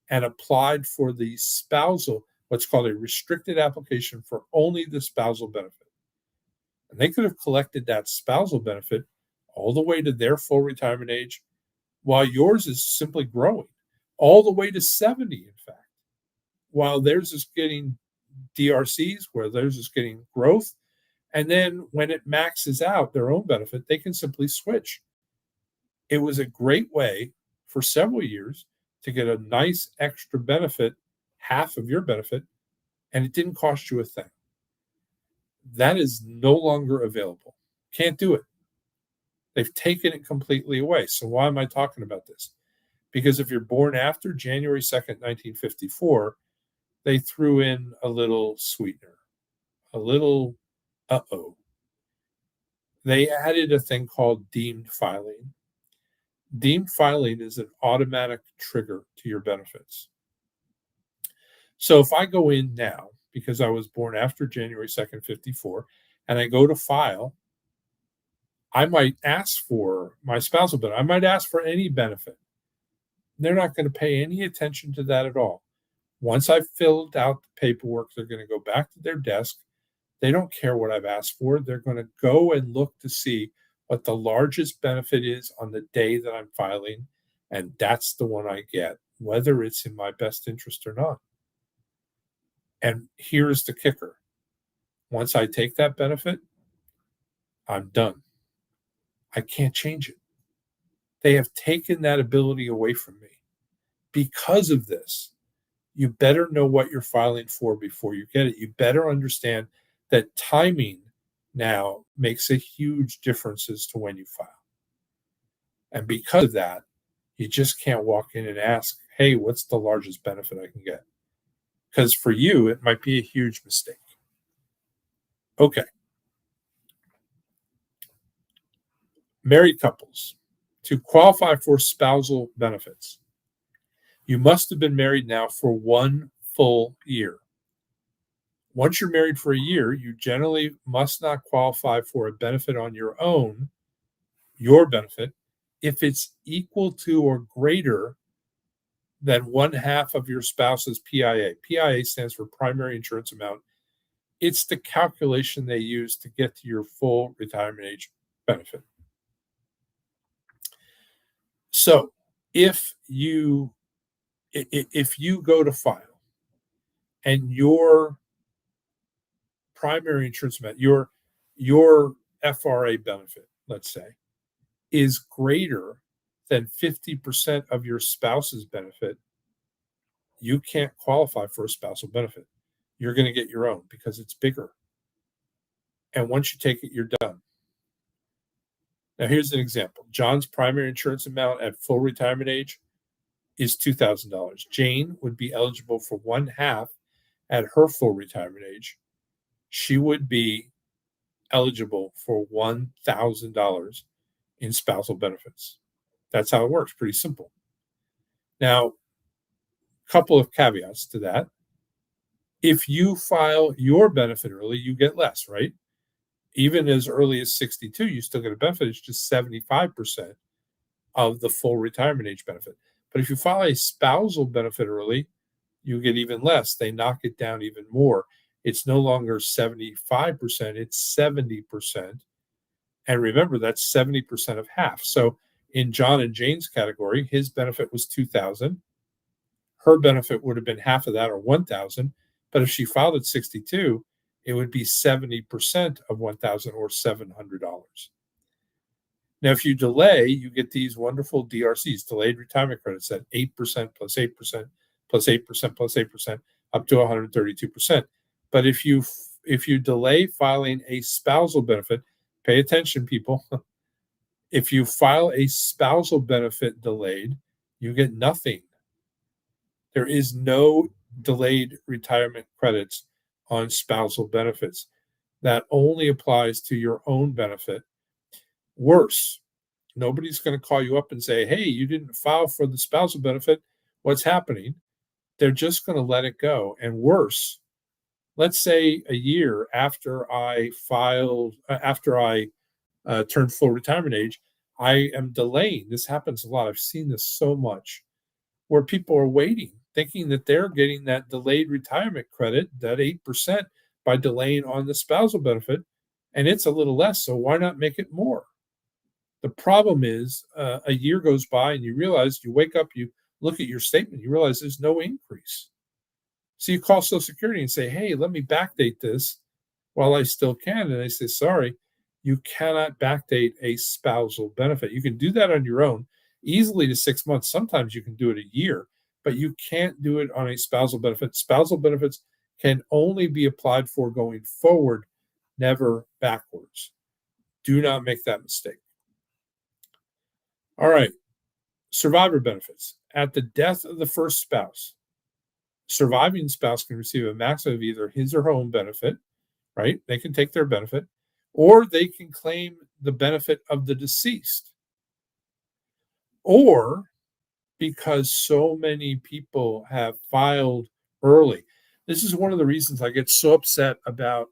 and applied for the spousal, what's called a restricted application for only the spousal benefit. And they could have collected that spousal benefit all the way to their full retirement age, while yours is simply growing, all the way to 70, in fact, while theirs is getting DRCs, where theirs is getting growth. And then when it maxes out their own benefit, they can simply switch. It was a great way for several years to get a nice extra benefit, half of your benefit, and it didn't cost you a thing. That is no longer available. Can't do it. They've taken it completely away. So why am I talking about this? Because if you're born after January 2nd, 1954, they threw in a little sweetener, a little uh-oh. They added a thing called deemed filing. Deemed filing is an automatic trigger to your benefits. So if I go in now, because I was born after January 2nd, 54, and I go to file, I might ask for my spousal benefit. I might ask for any benefit. They're not going to pay any attention to that at all. Once I've filled out the paperwork, they're going to go back to their desk. They don't care what I've asked for. They're going to go and look to see what the largest benefit is on the day that I'm filing, and that's the one I get, whether it's in my best interest or not. And here's the kicker. Once I take that benefit, I'm done. I can't change it. They have taken that ability away from me. Because of this, you better know what you're filing for before you get it. You better understand that timing now makes a huge difference as to when you file. And because of that, you just can't walk in and ask, hey, what's the largest benefit I can get? Because for you, it might be a huge mistake. Okay. Married couples, to qualify for spousal benefits, you must have been married now for 1 full year. Once you're married for a year, you generally must not qualify for a benefit on your own, your benefit, if it's equal to or greater than 1/2 of your spouse's PIA. PIA stands for primary insurance amount. It's the calculation they use to get to your full retirement age benefit. So if you go to file and your primary insurance amount, your FRA benefit, let's say, is greater than 50% of your spouse's benefit, you can't qualify for a spousal benefit. You're going to get your own because it's bigger. And once you take it, you're done. Now, here's an example. John's primary insurance amount at full retirement age is $2,000. Jane would be eligible for 1/2 at her full retirement age. She would be eligible for $1,000 in spousal benefits. That's how it works. Pretty simple. Now, a couple of caveats to that. If you file your benefit early, you get less, right? Even as early as 62, you still get a benefit. It's just 75% of the full retirement age benefit. But if you file a spousal benefit early, you get even less. They knock it down even more. It's no longer 75%, it's 70%. And remember, that's 70% of half. So in John and Jane's category, his benefit was 2,000. Her benefit would have been half of that, or 1,000. But if she filed at 62, it would be 70% of 1,000, or $700. Now, if you delay, you get these wonderful DRCs, delayed retirement credits, at 8% plus 8% plus 8% plus 8%, up to 132%. But if you delay filing a spousal benefit, pay attention, people. If you file a spousal benefit delayed, you get nothing. There is no delayed retirement credits on spousal benefits. That only applies to your own benefit. Worse, nobody's going to call you up and say, hey, you didn't file for the spousal benefit. What's happening? They're just going to let it go. And worse, let's say a year after I turned full retirement age, I am delaying. This happens a lot. I've seen this so much, where people are waiting, thinking that they're getting that delayed retirement credit, that 8%, by delaying on the spousal benefit. And it's a little less. So why not make it more? The problem is, a year goes by and you realize, you wake up, you look at your statement, you realize there's no increase. So you call Social Security and say, hey, let me backdate this while I still can. And they say, sorry, you cannot backdate a spousal benefit. You can do that on your own easily to 6 months. Sometimes you can do it a year, but you can't do it on a spousal benefit. Spousal benefits can only be applied for going forward, never backwards. Do not make that mistake. All right. Survivor benefits. At the death of the first spouse, surviving spouse can receive a maximum of either his or her own benefit, right? They can take their benefit, or they can claim the benefit of the deceased. Or, because so many people have filed early. This is one of the reasons I get so upset about.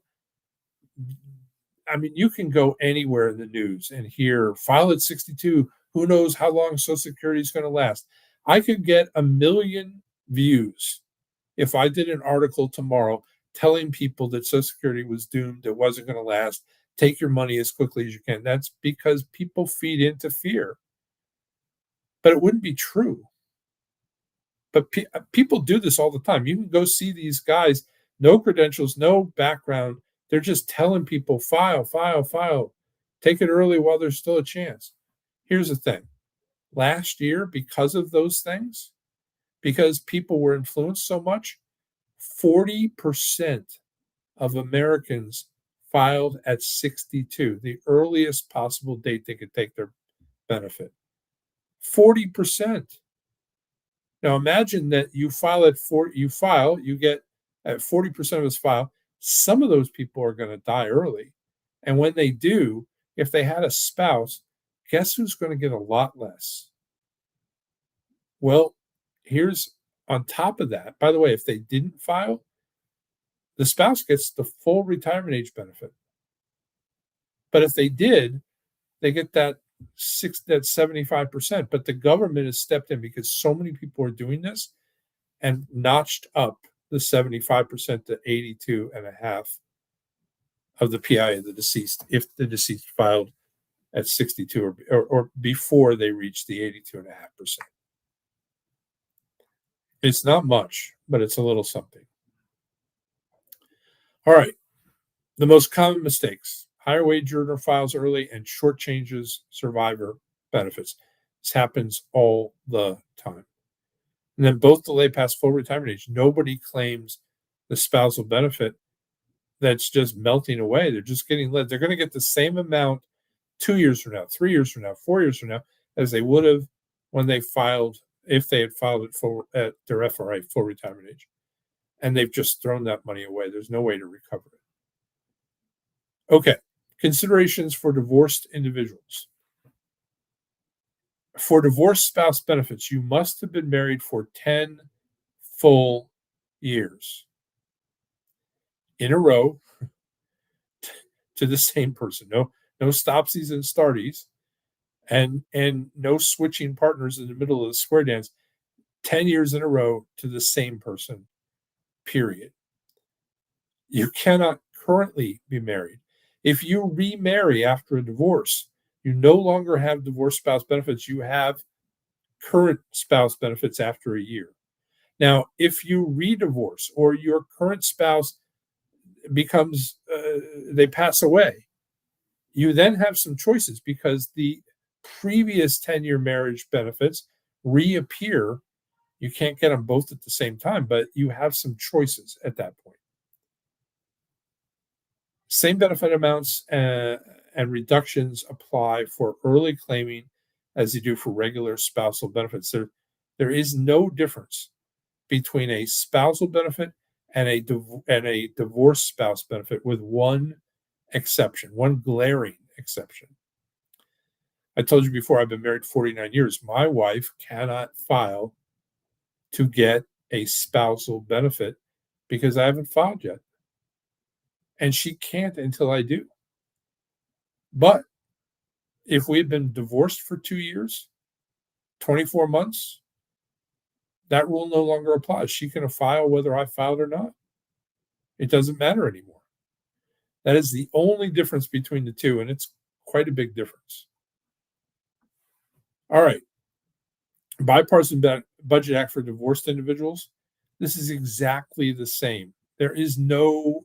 I mean, you can go anywhere in the news and hear file at 62. Who knows how long Social Security is going to last? I could get 1 million views if I did an article tomorrow telling people that Social Security was doomed, it wasn't going to last, take your money as quickly as you can. That's because people feed into fear. But it wouldn't be true. But people do this all the time. You can go see these guys, no credentials, no background. They're just telling people, file, file, file. Take it early while there's still a chance. Here's the thing. Last year, because of those things, because people were influenced so much, 40% of Americans filed at 62, the earliest possible date they could take their benefit. 40%. Now imagine that you get at 40% of us file. Some of those people are going to die early. And when they do, if they had a spouse, guess who's going to get a lot less? Well, here's on top of that. By the way, if they didn't file, the spouse gets the full retirement age benefit. But if they did, they get that 75%. But the government has stepped in because so many people are doing this and notched up the 75% to 82.5% of the PI of the deceased, if the deceased filed at 62 or before they reached the 82.5%. It's not much, but it's a little something. All right. The most common mistakes: higher wage earner files early and shortchanges survivor benefits. This happens all the time. And then both delay past full retirement age. Nobody claims the spousal benefit that's just melting away. They're just getting led. They're going to get the same amount 2 years from now, 3 years from now, 4 years from now, as they would have when they filed, if they had filed it at their FRA, full retirement age. And they've just thrown that money away. There's no way to recover it. Okay, considerations for divorced individuals. For divorced spouse benefits, you must have been married for 10 full years in a row to the same person. No stopsies and starties, and no switching partners in the middle of the square dance. 10 years in a row to the same person, period. You cannot currently be married. If you remarry after a divorce, you no longer have divorced spouse benefits. You have current spouse benefits after a year. Now, if you re-divorce or your current spouse becomes, they pass away, you then have some choices because the previous 10-year marriage benefits reappear. You can't get them both at the same time, but you have some choices at that point. Same benefit amounts and reductions apply for early claiming as they do for regular spousal benefits. There is no difference between a spousal benefit and a divorced spouse benefit, with one exception, one glaring exception. I told you before, I've been married 49 years. My wife cannot file to get a spousal benefit because I haven't filed yet. And she can't until I do. But if we had been divorced for 2 years, 24 months, that rule no longer applies. She can file whether I filed or not. It doesn't matter anymore. That is the only difference between the two, and it's quite a big difference. All right. Bipartisan Budget Act for divorced individuals. This is exactly the same. There is no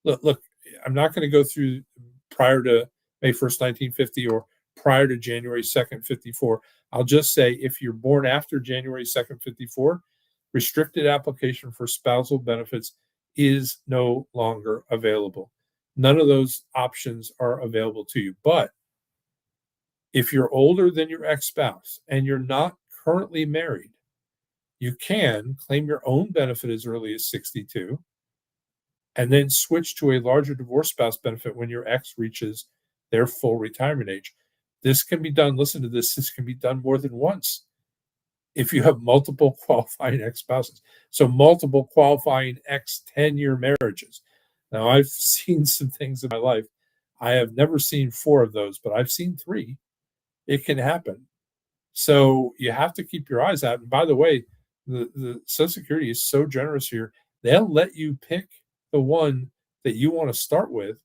look. I'm not going to go through prior to May 1st, 1950, or prior to January 2nd, 54. I'll just say if you're born after January 2nd, 54, restricted application for spousal benefits is no longer available. None of those options are available to you. But if you're older than your ex-spouse and you're not currently married, you can claim your own benefit as early as 62 and then switch to a larger divorce spouse benefit when your ex reaches their full retirement age. This can be done, listen to this can be done more than once if you have multiple qualifying ex-spouses. So multiple qualifying ex-10-year marriages. Now, I've seen some things in my life. I have never seen 4 of those, but I've seen 3. It can happen. So you have to keep your eyes out. And by the way, the Social Security is so generous here. They'll let you pick the one that you want to start with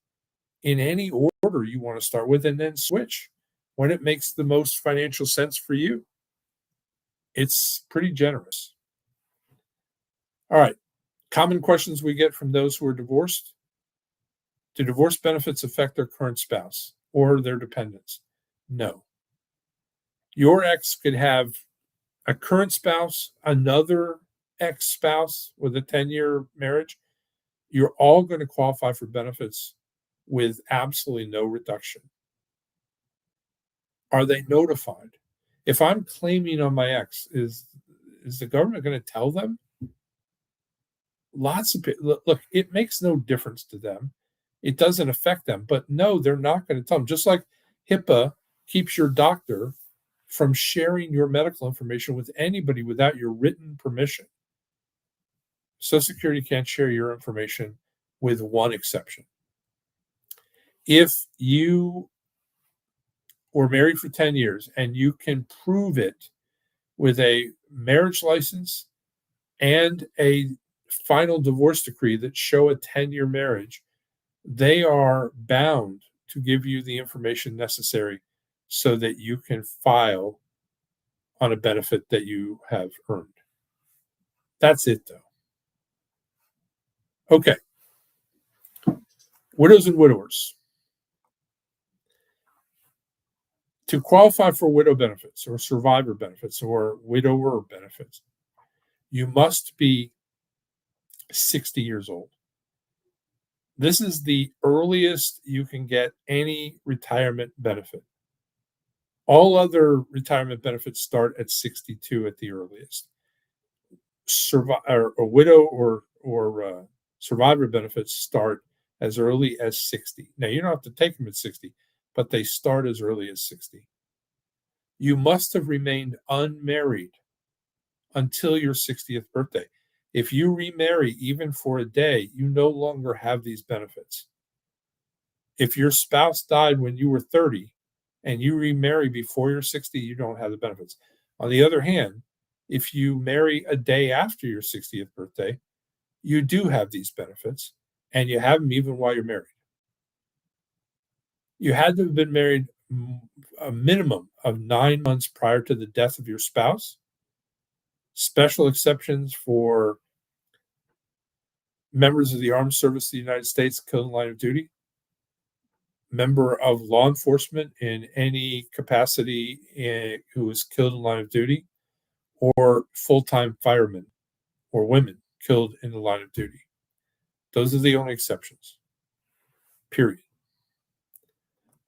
in any order you want to start with, and then switch when it makes the most financial sense for you. It's pretty generous. All right. Common questions we get from those who are divorced. Do divorce benefits affect their current spouse or their dependents? No. Your ex could have a current spouse, another ex-spouse with a 10-year marriage. You're all going to qualify for benefits with absolutely no reduction. Are they notified? If I'm claiming on my ex, is the government going to tell them? Lots of people, look, it makes no difference to them. It doesn't affect them. But no, they're not going to tell them. Just like HIPAA keeps your doctor from sharing your medical information with anybody without your written permission, Social Security can't share your information with one exception. If you were married for 10 years and you can prove it with a marriage license and a final divorce decree that show a 10-year marriage, they are bound to give you the information necessary so that you can file on a benefit that you have earned. That's it, though. Okay. Widows and widowers. To qualify for widow benefits or survivor benefits or widower benefits, you must be 60 years old. This is the earliest you can get any retirement benefit. All other retirement benefits start at 62 at the earliest. A widow or survivor benefits start as early as 60. Now, you don't have to take them at 60, but they start as early as 60. You must have remained unmarried until your 60th birthday. If you remarry even for a day, you no longer have these benefits. If your spouse died when you were 30 and you remarry before you're 60, you don't have the benefits. On the other hand, if you marry a day after your 60th birthday, you do have these benefits. and you have them even while you're married. You had to have been married a minimum of 9 months prior to the death of your spouse. Special exceptions for members of the armed service of the United States killed in line of duty, member of law enforcement in any capacity who was killed in line of duty, or full-time firemen or women killed in the line of duty. Those are the only exceptions, period.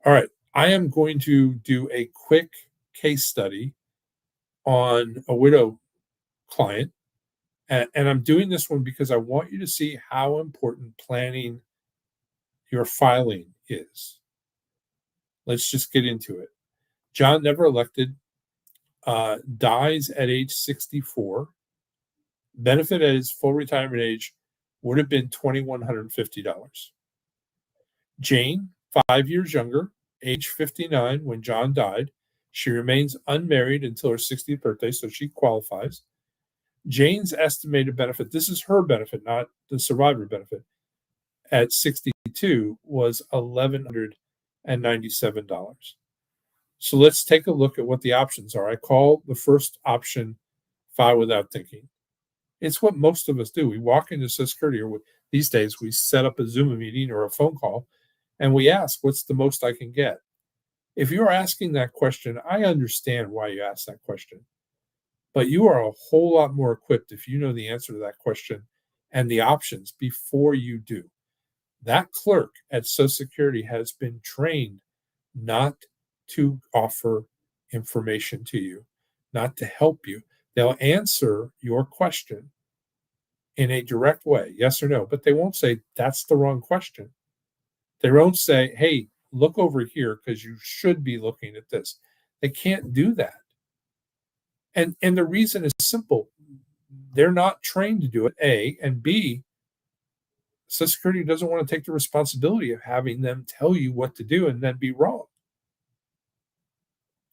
All right, I am going to do a quick case study on a widow client. And I'm doing this one because I want you to see how important planning your filing is. Let's just get into it. John, never elected, dies at age 64. Benefit at his full retirement age would have been $2,150. Jane, 5 years younger, age 59 when John died. She remains unmarried until her 60th birthday, so she qualifies. Jane's estimated benefit, this is her benefit, not the survivor benefit, at 62 was $1,197. So let's take a look at what the options are. I call the first option file without thinking. It's what most of us do. We walk into Social Security, or these days we set up a Zoom meeting or a phone call, and we ask, what's the most I can get? If you're asking that question, I understand why you ask that question. But you are a whole lot more equipped if you know the answer to that question and the options before you do. That clerk at Social Security has been trained not to offer information to you, not to help you. They'll answer your question in a direct way, yes or no, but they won't say that's the wrong question. They won't say, hey, look over here because you should be looking at this. They can't do that. And the reason is simple. They're not trained to do it, A, and B, Social Security doesn't want to take the responsibility of having them tell you what to do and then be wrong.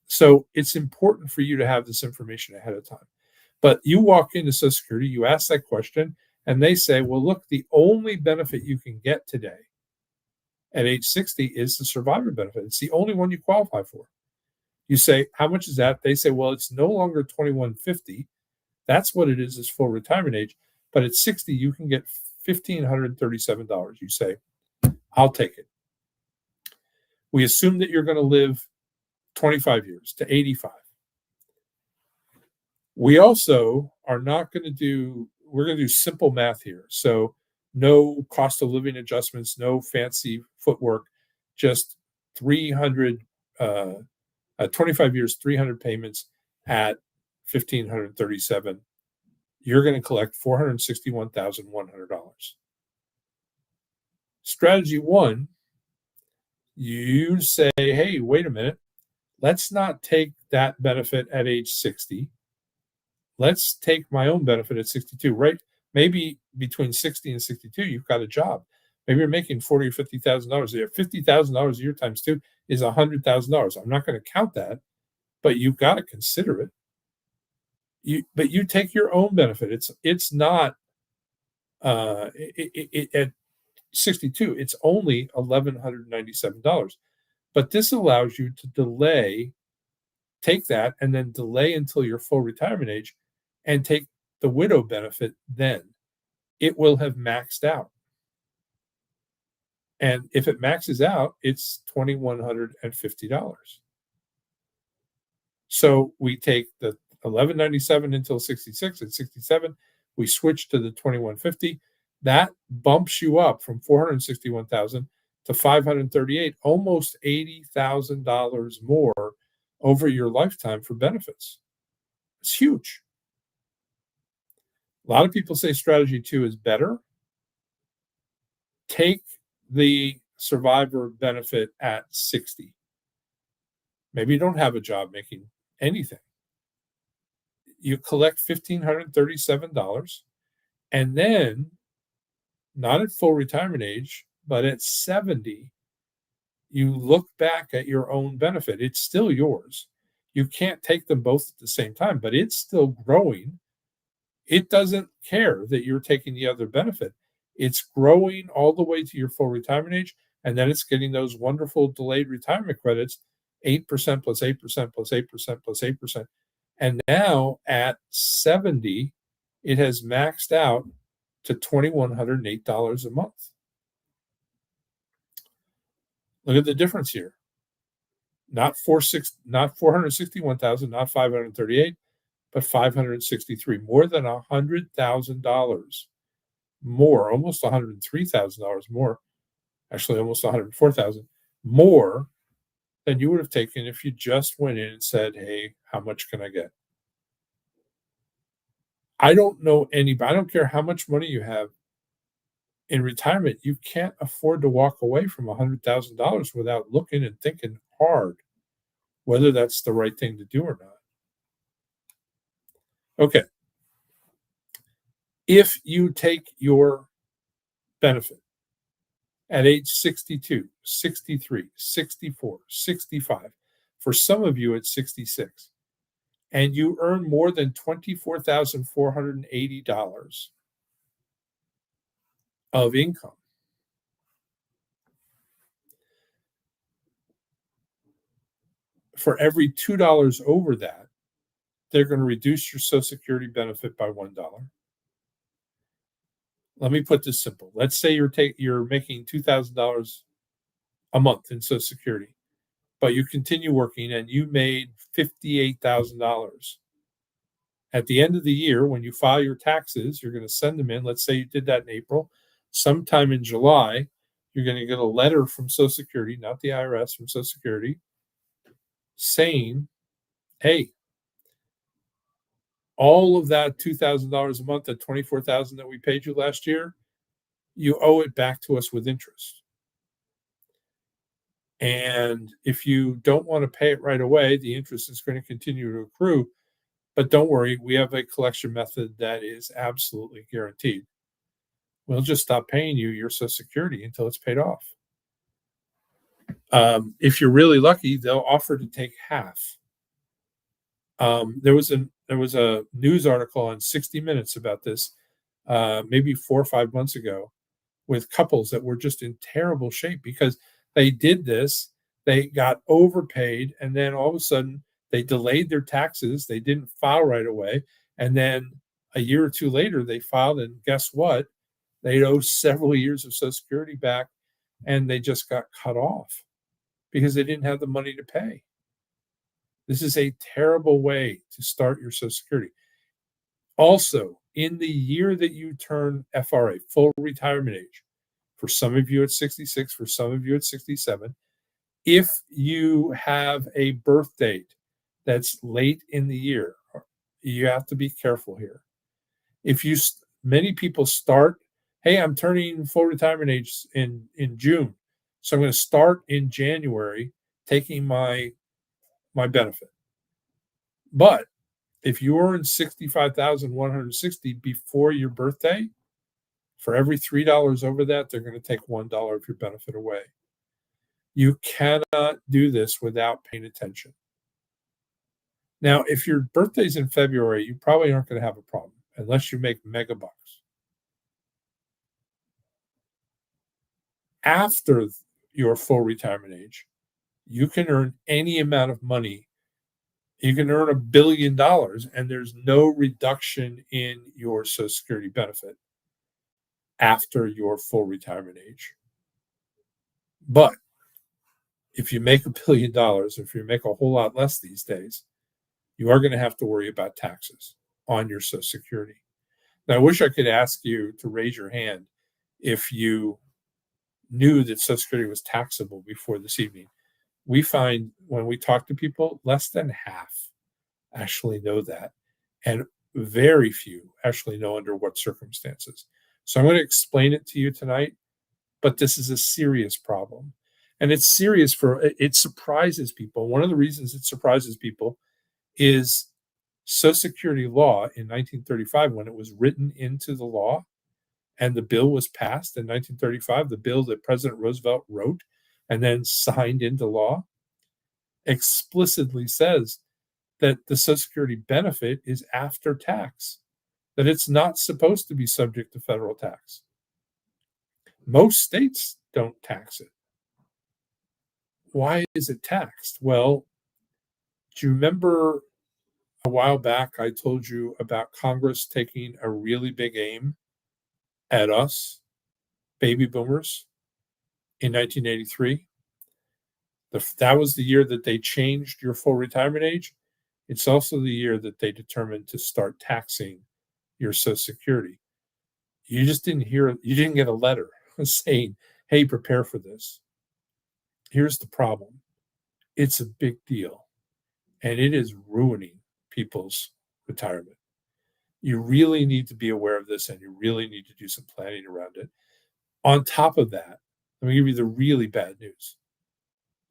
So it's important for you to have this information ahead of time. But you walk into Social Security, you ask that question, and they say, well, look, the only benefit you can get today at age 60 is the survivor benefit. It's the only one you qualify for. You say, how much is that? They say, well, it's no longer $2,150. That's what it is full retirement age. But at 60, you can get $1,537. You say, I'll take it. We assume that you're going to live 25 years to 85. We also are not going to do, we're going to do simple math here. So no cost of living adjustments, no fancy footwork, just 25 years, 300 payments at $1,537. You're going to collect $461,100. Strategy one, you say, hey, wait a minute. Let's not take that benefit at age 60. Let's take my own benefit at 62, right? Maybe between 60 and 62, you've got a job. Maybe you're making $40,000 or $50,000 a year. $50,000 a year times two is $100,000. I'm not going to count that, but you've got to consider it. But you take your own benefit. It's not at 62. It's only $1,197. But this allows you to take that and then delay until your full retirement age and take the widow benefit then. It will have maxed out. And if it maxes out, it's $2,150. So we take the $1,197 until 66. At 67, we switch to the $2,150. That bumps you up from $461,000 to $538, almost $80,000 more over your lifetime for benefits. It's huge. A lot of people say strategy two is better. Take the survivor benefit at 60. Maybe you don't have a job making anything. You collect $1,537, and then, not at full retirement age, but at 70, you look back at your own benefit. It's still yours. You can't take them both at the same time, but it's still growing. It doesn't care that you're taking the other benefit. It's growing all the way to your full retirement age, and then it's getting those wonderful delayed retirement credits, 8% plus 8% plus 8% plus 8%. And now at 70, it has maxed out to $2,108 a month. Look at the difference here. Not 461,000, not 538, but 563, more than $100,000 more, almost $103,000 more, actually almost 104,000 more than you would have taken if you just went in and said, "Hey, how much can I get?" I don't know anybody, I don't care how much money you have in retirement, you can't afford to walk away from $100,000 without looking and thinking hard whether that's the right thing to do or not. Okay, if you take your benefit at age 62, 63, 64, 65, for some of you at 66, and you earn more than $24,480 of income, for every $2 over that, they're going to reduce your Social Security benefit by $1. Let me put this simple. Let's say you're making $2,000 a month in Social Security, but you continue working and you made $58,000. At the end of the year, when you file your taxes, you're going to send them in. Let's say you did that in April. Sometime in July, you're going to get a letter from Social Security, not the IRS, from Social Security, saying, hey, all of that $2,000 a month, that $24,000 that we paid you last year, you owe it back to us with interest. And if you don't want to pay it right away, the interest is going to continue to accrue. But don't worry, we have a collection method that is absolutely guaranteed. We'll just stop paying you your Social Security until it's paid off. If you're really lucky, they'll offer to take half. There was a news article on 60 Minutes about this, maybe 4 or 5 months ago, with couples that were just in terrible shape because they did this, they got overpaid, and then all of a sudden they delayed their taxes. They didn't file right away, and then a year or two later they filed, and guess what? They owe several years of Social Security back, and they just got cut off because they didn't have the money to pay. This is a terrible way to start your Social Security. Also, in the year that you turn FRA, full retirement age, for some of you at 66, for some of you at 67, if you have a birth date that's late in the year, you have to be careful here. If you, many people start, hey, I'm turning full retirement age in June, so I'm going to start in January taking my benefit. But if you earn 65,160 before your birthday, for every $3 over that, they're going to take $1 of your benefit away. You cannot do this without paying attention. Now, if your birthday's in February, you probably aren't going to have a problem unless you make mega bucks. After your full retirement age, you can earn any amount of money. You can earn $1 billion, and there's no reduction in your Social Security benefit after your full retirement age. But if you make $1 billion, if you make a whole lot less these days, you are going to have to worry about taxes on your Social Security. Now, I wish I could ask you to raise your hand if you knew that Social Security was taxable before this evening. We find when we talk to people, less than half actually know that, and very few actually know under what circumstances. So I'm going to explain it to you tonight, but this is a serious problem. And it's serious it surprises people. One of the reasons it surprises people is Social Security law in 1935, when it was written into the law and the bill was passed in 1935, the bill that President Roosevelt wrote and then signed into law, explicitly says that the Social Security benefit is after tax, that it's not supposed to be subject to federal tax. Most states don't tax it. Why is it taxed? Well, do you remember a while back I told you about Congress taking a really big aim at us, baby boomers, in 1983? That was the year that they changed your full retirement age. It's also the year that they determined to start taxing your Social Security. You just didn't hear, you didn't get a letter saying, hey, prepare for this. Here's the problem, it's a big deal, and it is ruining people's retirement. You really need to be aware of this, and you really need to do some planning around it. On top of that, let me give you the really bad news.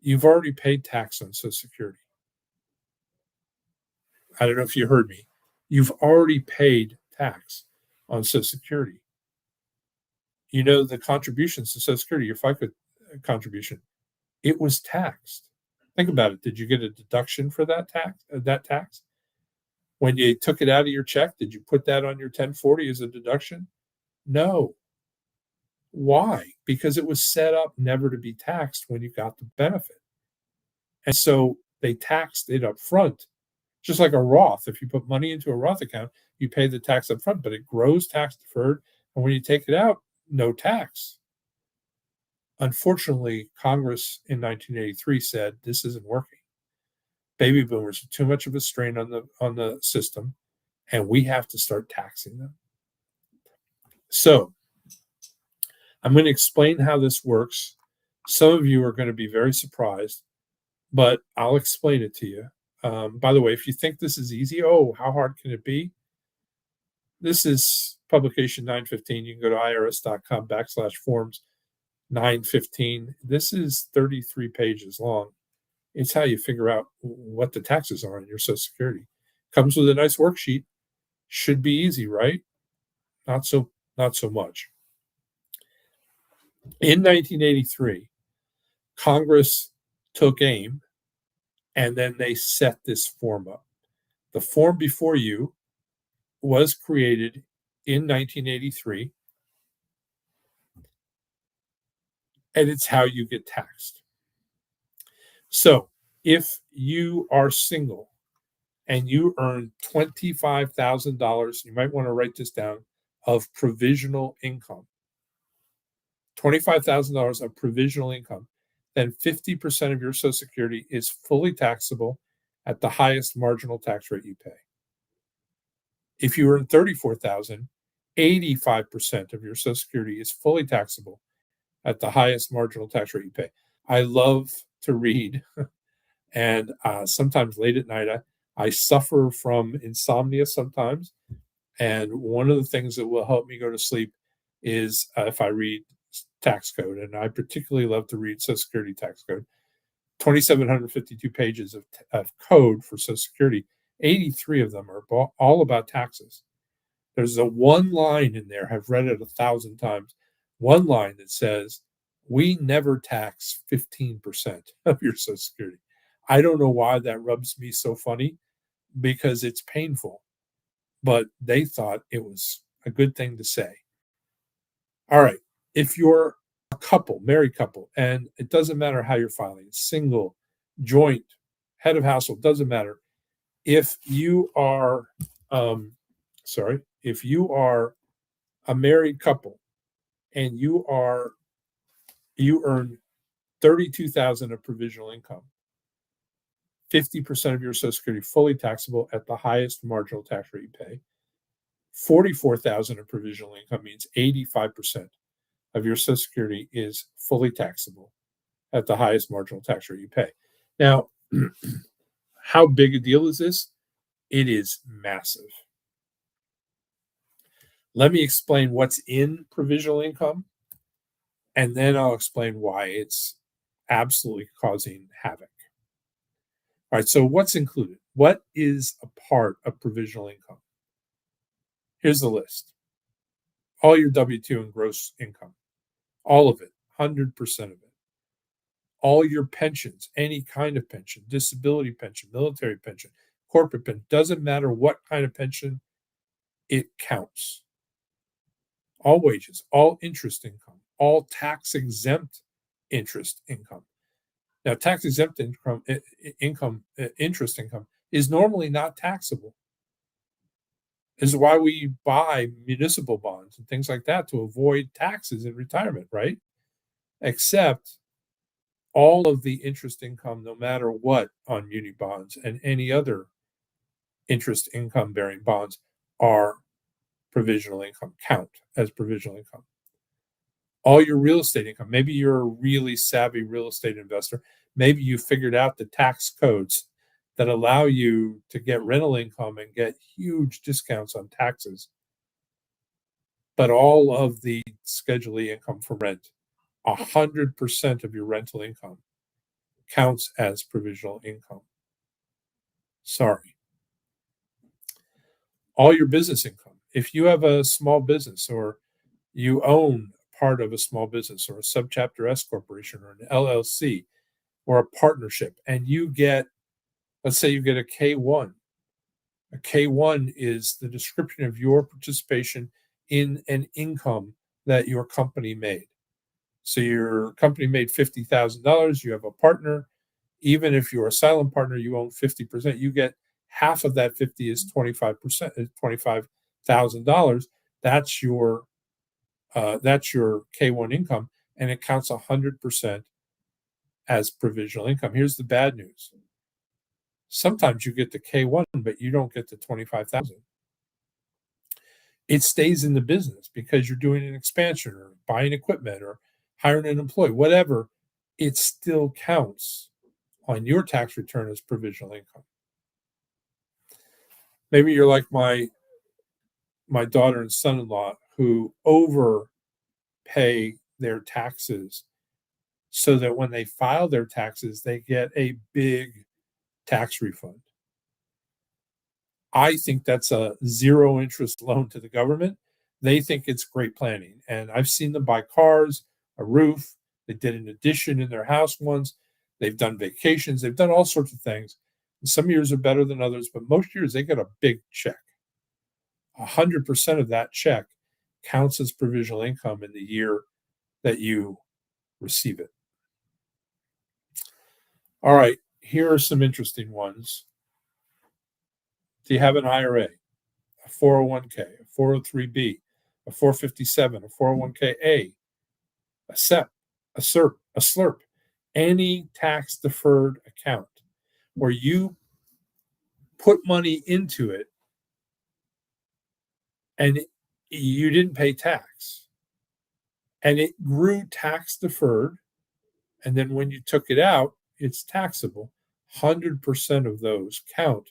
You've already paid tax on Social Security. I don't know if you heard me. You've already paid tax on Social Security. You know, the contributions to Social Security, your FICA contribution, it was taxed. Think about it. Did you get a deduction for that tax? When you took it out of your check, did you put that on your 1040 as a deduction? No. Why? Because it was set up never to be taxed when you got the benefit. And so they taxed it up front, just like a Roth. If you put money into a Roth account, you pay the tax up front, but it grows tax deferred. And when you take it out, no tax. Unfortunately, Congress in 1983 said this isn't working. Baby boomers are too much of a strain on the system, and we have to start taxing them. So I'm going to explain how this works. Some of you are going to be very surprised, but I'll explain it to you. By the way, if you think this is easy, oh, how hard can it be? This is publication 915. You can go to irs.com/forms 915. This is 33 pages long. It's how you figure out what the taxes are on your Social Security. Comes with a nice worksheet. Should be easy, right? Not so much. In 1983, Congress took aim and then they set this form up. The form before you was created in 1983, and it's how you get taxed. So if you are single and you earn $25,000, you might want to write this down, of provisional income, $25,000 of provisional income, then 50% of your Social Security is fully taxable at the highest marginal tax rate you pay. If you earn $34,000, 85% of your Social Security is fully taxable at the highest marginal tax rate you pay. I love to read, and sometimes late at night, I suffer from insomnia sometimes. And one of the things that will help me go to sleep is if I read tax code. And I particularly love to read Social Security tax code. 2,752 pages of code for Social Security. 83 of them are all about taxes. There's a one line in there, I've read it 1,000 times, one line that says, we never tax 15% of your Social Security. I don't know why that rubs me so funny, because it's painful, but they thought it was a good thing to say. All right. If you're a couple, married couple, and it doesn't matter how you're filing, single, joint, head of household, doesn't matter. If you are, if you are a married couple and you earn 32,000 of provisional income, 50% of your Social Security fully taxable at the highest marginal tax rate you pay. 44,000 of provisional income means 85% of your Social Security is fully taxable at the highest marginal tax rate you pay. Now, how big a deal is this? It is massive. Let me explain what's in provisional income, and then I'll explain why it's absolutely causing havoc. All right, so what's included? What is a part of provisional income? Here's the list. All your W-2 and gross income, all of it, 100% of it. All your pensions, any kind of pension, disability pension, military pension, corporate pension, doesn't matter what kind of pension, it counts. All wages, all interest income, all tax-exempt interest income. Now, tax-exempt interest income is normally not taxable. This is why we buy municipal bonds and things like that to avoid taxes in retirement, right? Except all of the interest income, no matter what, on muni bonds and any other interest income bearing bonds are provisional income, count as provisional income. All your real estate income, maybe you're a really savvy real estate investor. Maybe you figured out the tax codes that allow you to get rental income and get huge discounts on taxes. But all of the Schedule E income for rent, 100% of your rental income counts as provisional income. Sorry. All your business income. If you have a small business or you own part of a small business or a subchapter S corporation or an LLC or a partnership, and you get, let's say you get a K1. A K1 is the description of your participation in an income that your company made. So your company made $50,000, you have a partner. Even if you're a silent partner, you own 50%, you get half of that 50 is 25%, $25,000. That's your K1 income, and it counts 100% as provisional income. Here's the bad news. Sometimes you get the K1, but you don't get the 25,000. It stays in the business because you're doing an expansion or buying equipment or hiring an employee, whatever. It still counts on your tax return as provisional income. Maybe you're like my daughter and son-in-law who overpay their taxes so that when they file their taxes, they get a big tax refund. I think that's a zero interest loan to the government. They think it's great planning. And I've seen them buy cars, a roof. They did an addition in their house once. They've done vacations. They've done all sorts of things. And some years are better than others, but most years they get a big check. 100% of that check counts as provisional income in the year that you receive it. All right, here are some interesting ones. Do you have an IRA, a 401k, a 403b, a 457, a 401k-A, a SEP, a SERP, a SLRP, any tax-deferred account where you put money into it and you didn't pay tax, and it grew tax-deferred, and then when you took it out, it's taxable. 100% of those count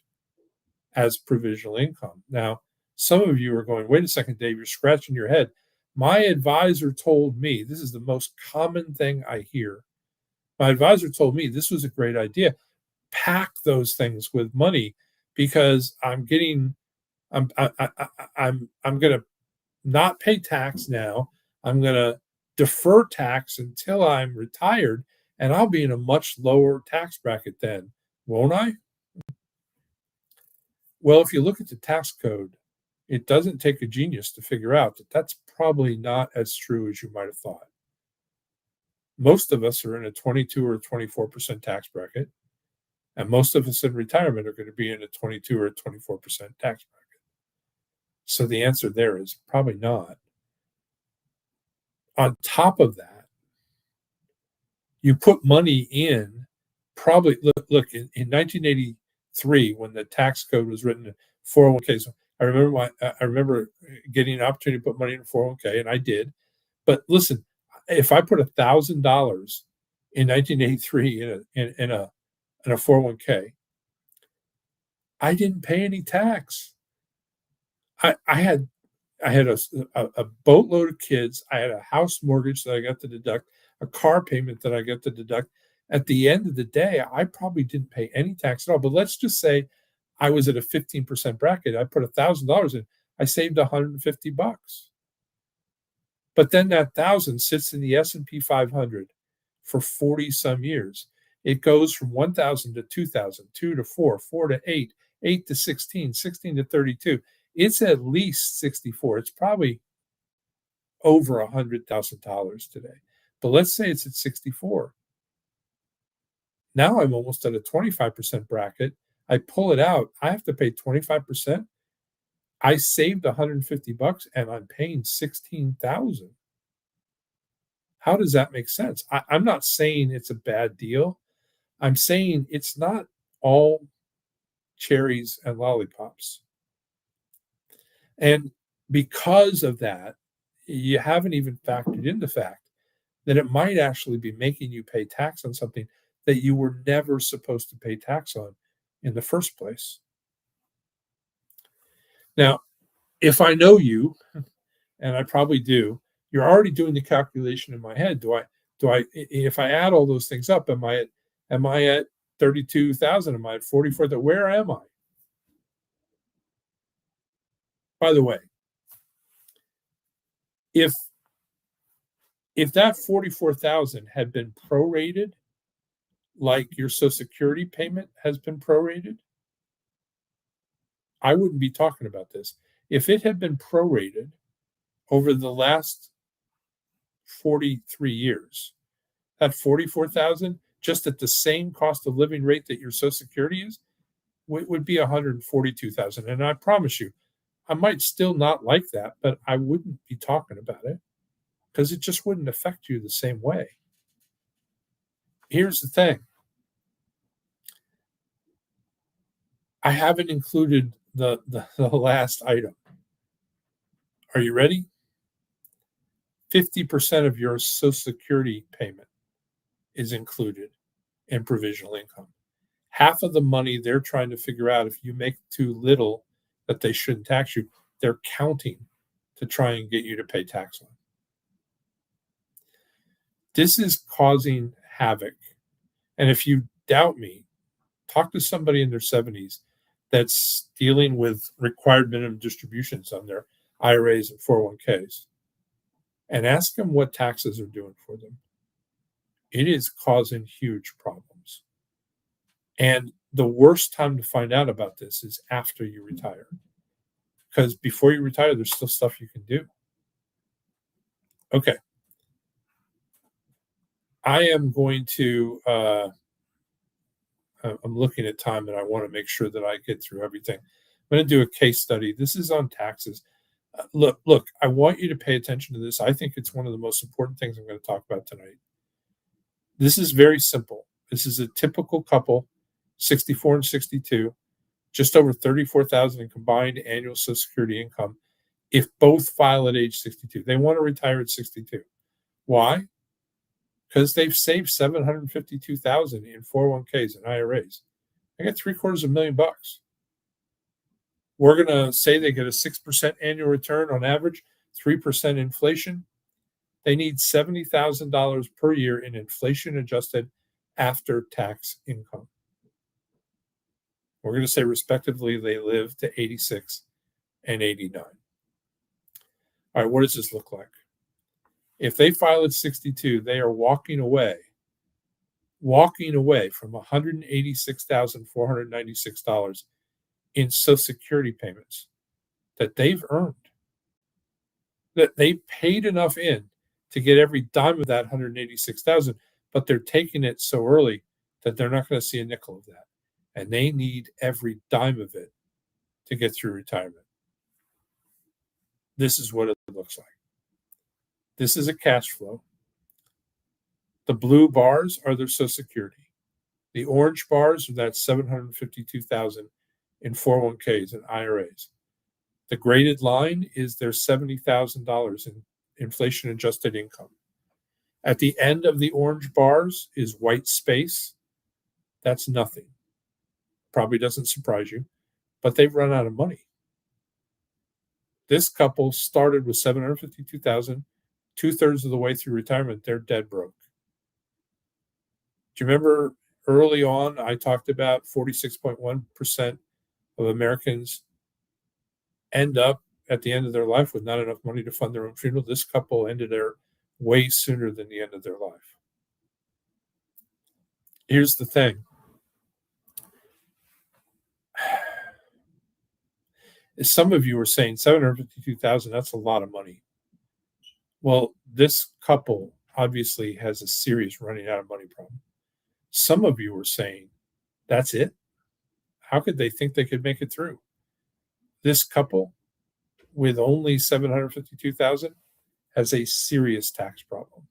as provisional income. Now, some of you are going, wait a second, Dave, you're scratching your head. My advisor told me, this is the most common thing I hear. My advisor told me this was a great idea. Pack those things with money because I'm going to not pay tax now. I'm going to defer tax until I'm retired, and I'll be in a much lower tax bracket then, won't I? Well, if you look at the tax code, it doesn't take a genius to figure out that that's probably not as true as you might have thought. Most of us are in a 22 or 24% tax bracket, and most of us in retirement are going to be in a 22 or 24% tax bracket. So the answer there is probably not. On top of that, you put money in, probably, look in 1983, when the tax code was written, 401ks, I remember getting an opportunity to put money in a 401k, and I did. But listen, if I put $1,000 in 1983 in a 401k, I didn't pay any tax. I had a boatload of kids. I had a house mortgage that I got to deduct, a car payment that I got to deduct. At the end of the day, I probably didn't pay any tax at all. But let's just say I was at a 15% bracket. I put $1,000 in. I saved $150. But then that 1,000 sits in the S&P 500 for 40 some years. It goes from 1,000 to 2,000, 2 to 4, 4 to 8, 8 to 16, 16 to 32. It's at least 64. It's probably over $100,000 today. But let's say it's at 64. Now I'm almost at a 25% bracket. I pull it out. I have to pay 25%. I saved 150 bucks and I'm paying 16,000. How does that make sense? I'm not saying it's a bad deal. I'm saying it's not all cherries and lollipops. And because of that, you haven't even factored in the fact that it might actually be making you pay tax on something that you were never supposed to pay tax on in the first place. Now, if I know you, and I probably do, you're already doing the calculation in my head. If I add all those things up, am I at 32,000? Am I at 44? Where am I? By the way, if that 44,000 had been prorated, like your Social Security payment has been prorated, I wouldn't be talking about this. If it had been prorated over the last 43 years, that 44,000, just at the same cost of living rate that your Social Security is, would be 142,000. And I promise you, I might still not like that, but I wouldn't be talking about it because it just wouldn't affect you the same way. Here's the thing. I haven't included the last item. Are you ready? 50% of your Social Security payment is included in provisional income. Half of the money they're trying to figure out if you make too little that they shouldn't tax you, they're counting to try and get you to pay tax on. This is causing havoc. And if you doubt me, talk to somebody in their 70s that's dealing with required minimum distributions on their IRAs and 401ks and ask them what taxes are doing for them. It is causing huge problems. And the worst time to find out about this is after you retire. Because before you retire, there's still stuff you can do. Okay. I am going to, I'm looking at time and I want to make sure that I get through everything. I'm going to do a case study. This is on taxes. Look, I want you to pay attention to this. I think it's one of the most important things I'm going to talk about tonight. This is very simple. This is a typical couple, 64 and 62, just over 34,000 in combined annual Social Security income. If both file at age 62, they want to retire at 62. Why? Because they've saved 752,000 in 401ks and IRAs. They got $750,000. We're going to say they get a 6% annual return on average, 3% inflation. They need $70,000 per year in inflation adjusted after tax income. We're going to say respectively they live to 86 and 89. All right, what does this look like? If they file at 62, they are walking away from $186,496 in Social Security payments that they've earned, that they paid enough in to get every dime of that 186,000, but they're taking it so early that they're not going to see a nickel of that. And they need every dime of it to get through retirement. This is what it looks like. This is a cash flow. The blue bars are their Social Security. The orange bars are that 752,000 in 401ks and IRAs. The graded line is their $70,000 in inflation adjusted income. At the end of the orange bars is white space. That's nothing. Probably doesn't surprise you, but they've run out of money. This couple started with 752,000, 2/3 of the way through retirement, they're dead broke. Do you remember early on I talked about 46.1% of Americans end up at the end of their life with not enough money to fund their own funeral? This couple ended there way sooner than the end of their life. Here's the thing. As some of you are saying, 752,000, that's a lot of money. Well, this couple obviously has a serious running out of money problem. Some of you are saying, that's it? How could they think they could make it through? This couple with only 752,000 has a serious tax problem.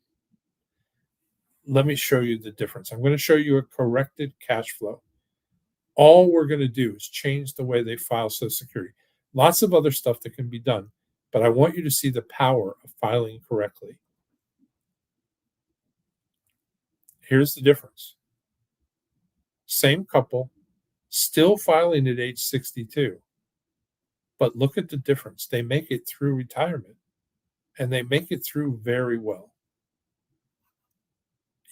Let me show you the difference. I'm going to show you a corrected cash flow. All we're going to do is change the way they file Social Security. Lots of other stuff that can be done, but I want you to see the power of filing correctly. Here's the difference. Same couple, still filing at age 62, but look at the difference. They make it through retirement, and they make it through very well.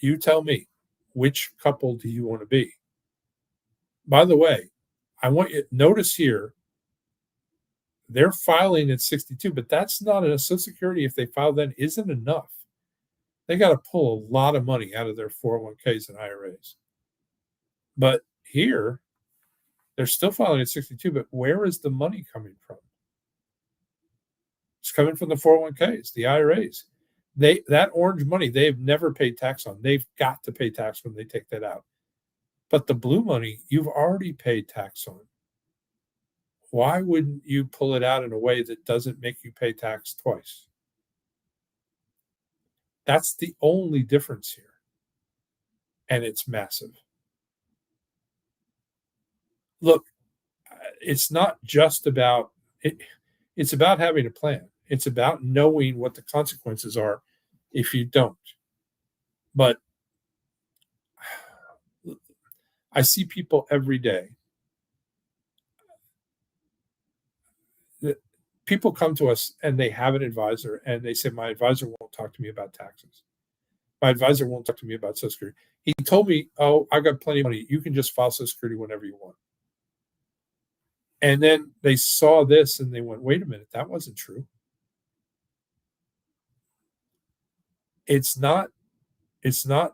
You tell me, which couple do you want to be? By the way, I want you to notice here, they're filing at 62, but that's not a Social Security. If they file then, isn't enough. They got to pull a lot of money out of their 401ks and IRAs. But here, they're still filing at 62, but where is the money coming from? It's coming from the 401ks, the IRAs. That orange money they've never paid tax on. They've got to pay tax when they take that out. But the blue money you've already paid tax on. Why wouldn't you pull it out in a way that doesn't make you pay tax twice? That's the only difference here. And it's massive. Look, it's not just about it. It's about having a plan. It's about knowing what the consequences are if you don't. But I see people every day. People come to us and they have an advisor and they say, my advisor won't talk to me about taxes. My advisor won't talk to me about Social Security. He told me, oh, I got plenty of money. You can just file Social Security whenever you want. And then they saw this and they went, wait a minute, that wasn't true. It's not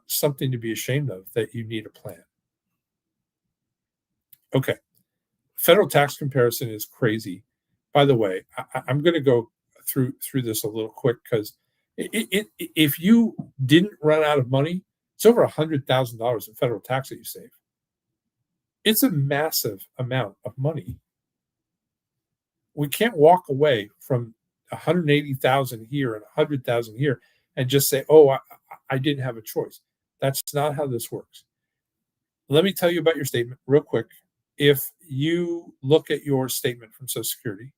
something to be ashamed of that you need a plan. Okay. Federal tax comparison is crazy. By the way, I'm going to go through this a little quick because if you didn't run out of money, it's over $100,000 in federal tax that you save. It's a massive amount of money. We can't walk away from 180,000 here and 100,000 here and just say, "Oh, I didn't have a choice." That's not how this works. Let me tell you about your statement real quick. If you look at your statement from Social Security,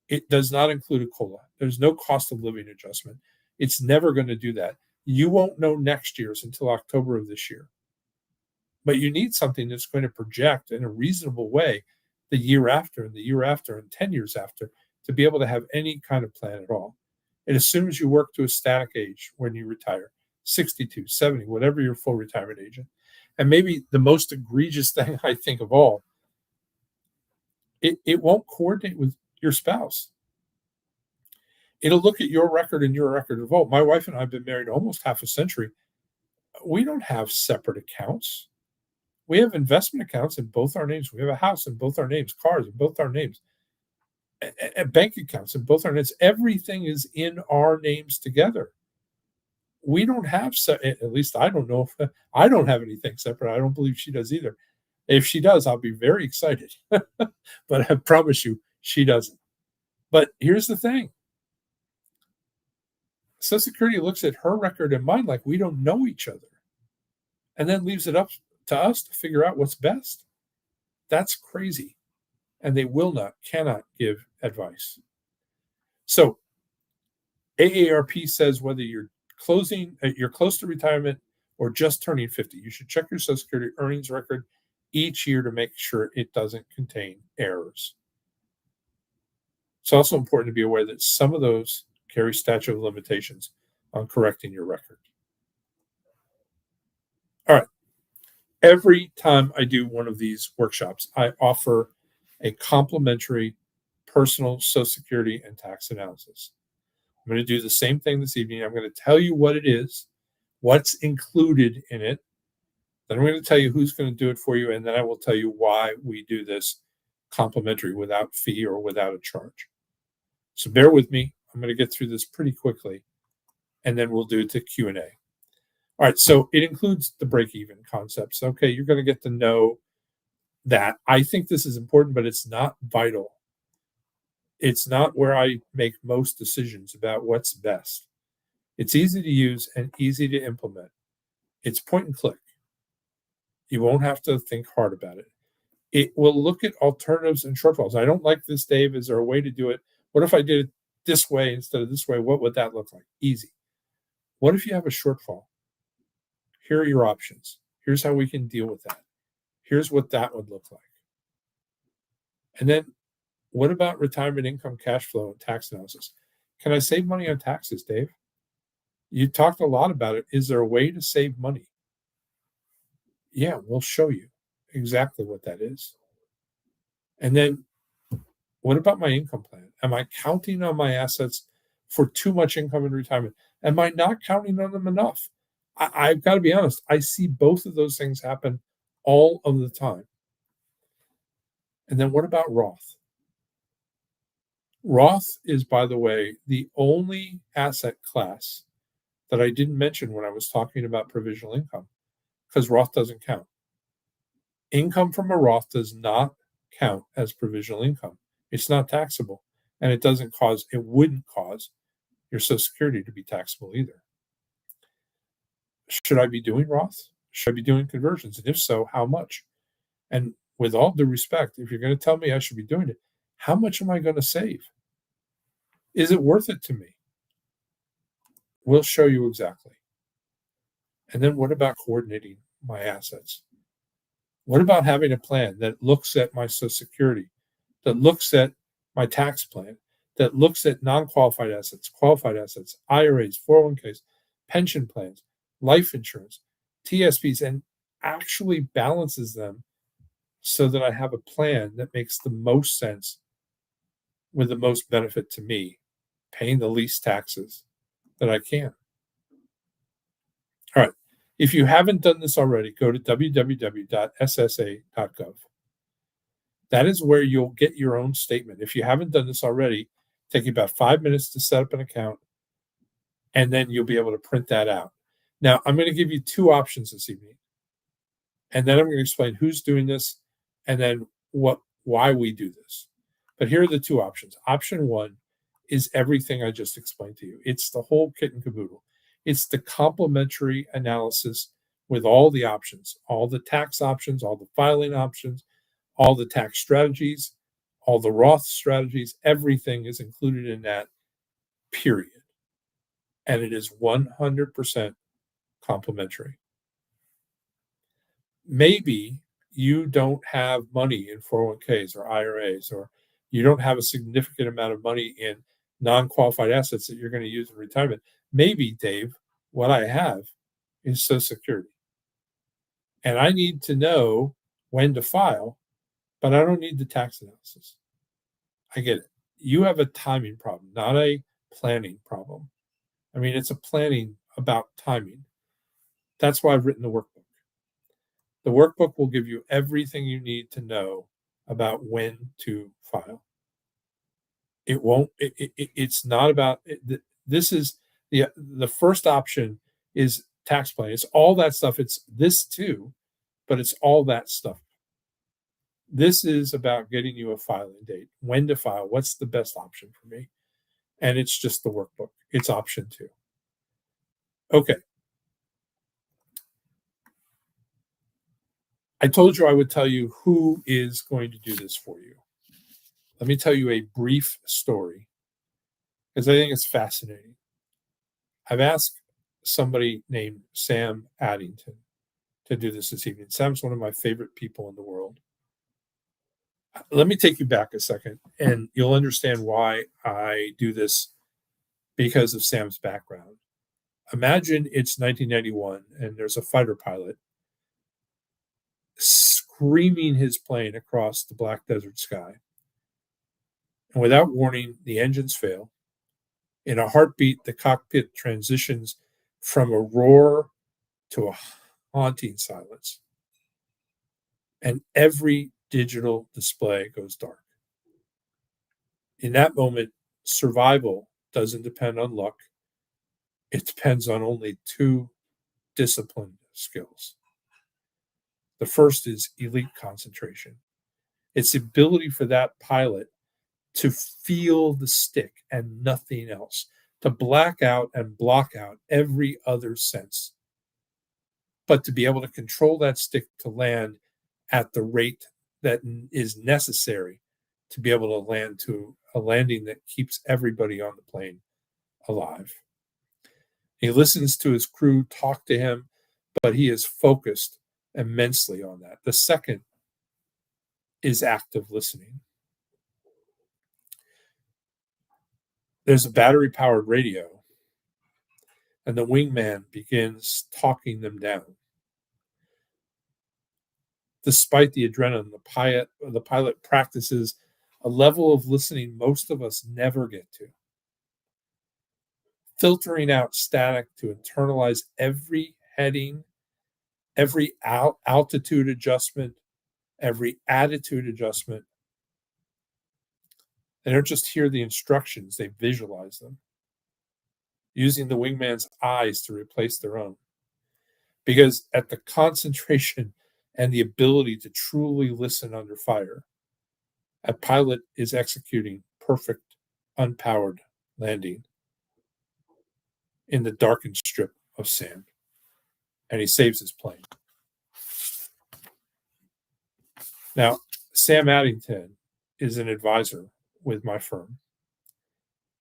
it does not include a COLA. There's no cost of living adjustment. It's never going to do that. You won't know next year's until October of this year. But you need something that's going to project in a reasonable way the year after and the year after and 10 years after to be able to have any kind of plan at all. It assumes you work to a static age when you retire, 62, 70, whatever your full retirement age is. And maybe the most egregious thing I think of all, it won't coordinate with your spouse. It'll look at your record and your record of vote. My wife and I have been married almost half a century. We don't have separate accounts. We have investment accounts in both our names. We have a house in both our names, cars in both our names, bank accounts in both our names. Everything is in our names together. We don't have, at least I don't know if I don't have anything separate. I don't believe she does either. If she does, I'll be very excited. But I promise you, she doesn't. But here's the thing. Social Security looks at her record and mine like we don't know each other and then leaves it up to us to figure out what's best. That's crazy. And they cannot give advice. So AARP says whether you're close to retirement or just turning 50, you should check your Social Security earnings record each year to make sure it doesn't contain errors. It's also important to be aware that some of those carry statute of limitations on correcting your record. All right. Every time I do one of these workshops, I offer a complimentary personal Social Security and tax analysis. I'm going to do the same thing this evening. I'm going to tell you what it is, what's included in it. Then I'm going to tell you who's going to do it for you, and then I will tell you why we do this complimentary without fee or without a charge. So bear with me. I'm going to get through this pretty quickly, and then we'll do the Q&A. All right, so it includes the break-even concepts. Okay, you're going to get to know that. I think this is important, but it's not vital. It's not where I make most decisions about what's best. It's easy to use and easy to implement. It's point and click. You won't have to think hard about it. It will look at alternatives and shortfalls. I don't like this, Dave. Is there a way to do it? What if I did it this way instead of this way? What would that look like? Easy. What if you have a shortfall? Here are your options. Here's how we can deal with that. Here's what that would look like. And then what about retirement income, cash flow, and tax analysis? Can I save money on taxes, Dave? You talked a lot about it. Is there a way to save money? Yeah, we'll show you exactly what that is. And then what about my income plan? Am I counting on my assets for too much income in retirement? Am I not counting on them enough? I've got to be honest. I see both of those things happen all of the time. And then what about Roth? Roth is, by the way, the only asset class that I didn't mention when I was talking about provisional income, because Roth doesn't count. Income from a Roth does not count as provisional income. It's not taxable, and it wouldn't cause your Social Security to be taxable either. Should I be doing Roth? Should I be doing conversions? And if so, how much? And with all due respect, if you're going to tell me I should be doing it, how much am I going to save? Is it worth it to me? We'll show you exactly. And then what about coordinating my assets? What about having a plan that looks at my Social Security, that looks at my tax plan, that looks at non-qualified assets, qualified assets, IRAs, 401ks, pension plans, life insurance, TSPs, and actually balances them so that I have a plan that makes the most sense with the most benefit to me, paying the least taxes that I can. All right. If you haven't done this already, go to www.ssa.gov. That is where you'll get your own statement. If you haven't done this already, take you about 5 minutes to set up an account, and then you'll be able to print that out. Now, I'm going to give you two options this evening, and then I'm going to explain who's doing this and then why we do this. But here are the two options. Option one is everything I just explained to you. It's the whole kit and caboodle. It's the complementary analysis with all the options, all the tax options, all the filing options, all the tax strategies, all the Roth strategies. Everything is included in that, period. And it is 100% complementary. Maybe you don't have money in 401ks or IRAs, or you don't have a significant amount of money in non-qualified assets that you're going to use in retirement. Maybe, Dave, what I have is Social Security. And I need to know when to file, but I don't need the tax analysis. I get it. You have a timing problem, not a planning problem. I mean, it's a planning about timing. That's why I've written the workbook. The workbook will give you everything you need to know about when to file. It won't, it's not about, this is the first option is tax planning. It's all that stuff. It's this too, but it's all that stuff. This is about getting you a filing date, when to file, what's the best option for me. And it's just the workbook. It's option two. Okay. I told you I would tell you who is going to do this for you. Let me tell you a brief story because I think it's fascinating. I've asked somebody named Sam Addington to do this evening. Sam's one of my favorite people in the world. Let me take you back a second, and you'll understand why I do this because of Sam's background. Imagine it's 1991, and there's a fighter pilot screaming his plane across the black desert sky. And without warning, the engines fail. In a heartbeat, the cockpit transitions from a roar to a haunting silence. And every digital display goes dark. In that moment, survival doesn't depend on luck. It depends on only two disciplined skills. The first is elite concentration. It's the ability for that pilot to feel the stick and nothing else, to black out and block out every other sense, but to be able to control that stick to land at the rate that is necessary to be able to land to a landing that keeps everybody on the plane alive. He listens to his crew talk to him, but he is focused immensely on that. The second is active listening. There's a battery powered radio, and the wingman begins talking them down. Despite the adrenaline, the pilot practices a level of listening most of us never get to, filtering out static to internalize every heading, every altitude adjustment, every attitude adjustment. They don't just hear the instructions, they visualize them, using the wingman's eyes to replace their own. Because at the concentration and the ability to truly listen under fire, a pilot is executing perfect, unpowered landing in the darkened strip of sand, and he saves his plane. Now, Sam Addington is an advisor with my firm,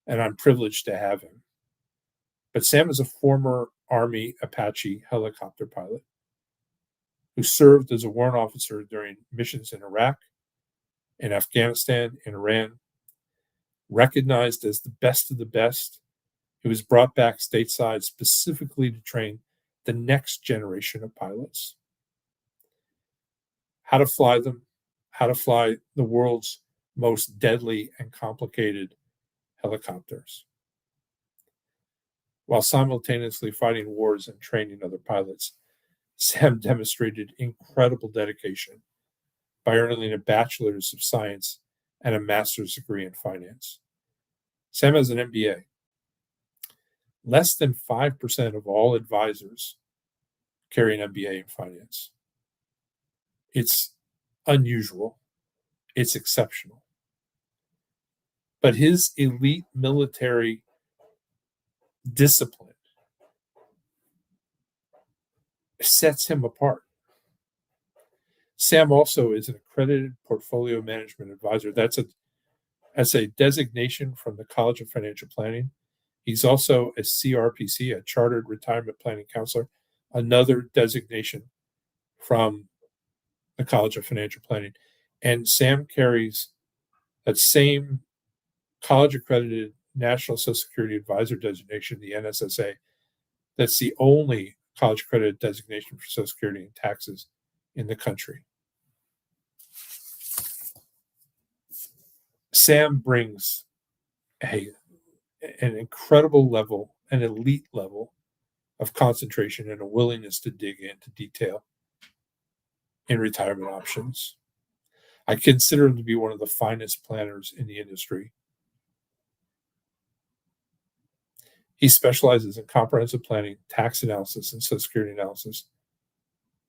and I'm privileged to have him. But Sam is a former Army Apache helicopter pilot who served as a warrant officer during missions in Iraq, in Afghanistan, in Iran. Recognized as the best of the best, he was brought back stateside specifically to train the next generation of pilots. How to fly them, how to fly the world's most deadly and complicated helicopters, while simultaneously fighting wars and training other pilots. Sam demonstrated incredible dedication by earning a bachelor's of science and a master's degree in finance. Sam has an MBA. Less than 5% of all advisors carry an MBA in finance. It's unusual. It's exceptional. But his elite military discipline sets him apart. Sam also is an accredited portfolio management advisor. That's a designation from the College of Financial Planning. He's also a CRPC, a Chartered Retirement Planning Counselor, another designation from the College of Financial Planning. And Sam carries that same college accredited National Social Security Advisor designation, the NSSA. That's the only college accredited designation for Social Security and taxes in the country. Sam brings an incredible level, an elite level of concentration and a willingness to dig into detail in retirement options. I consider him to be one of the finest planners in the industry. He specializes in comprehensive planning, tax analysis, and Social Security analysis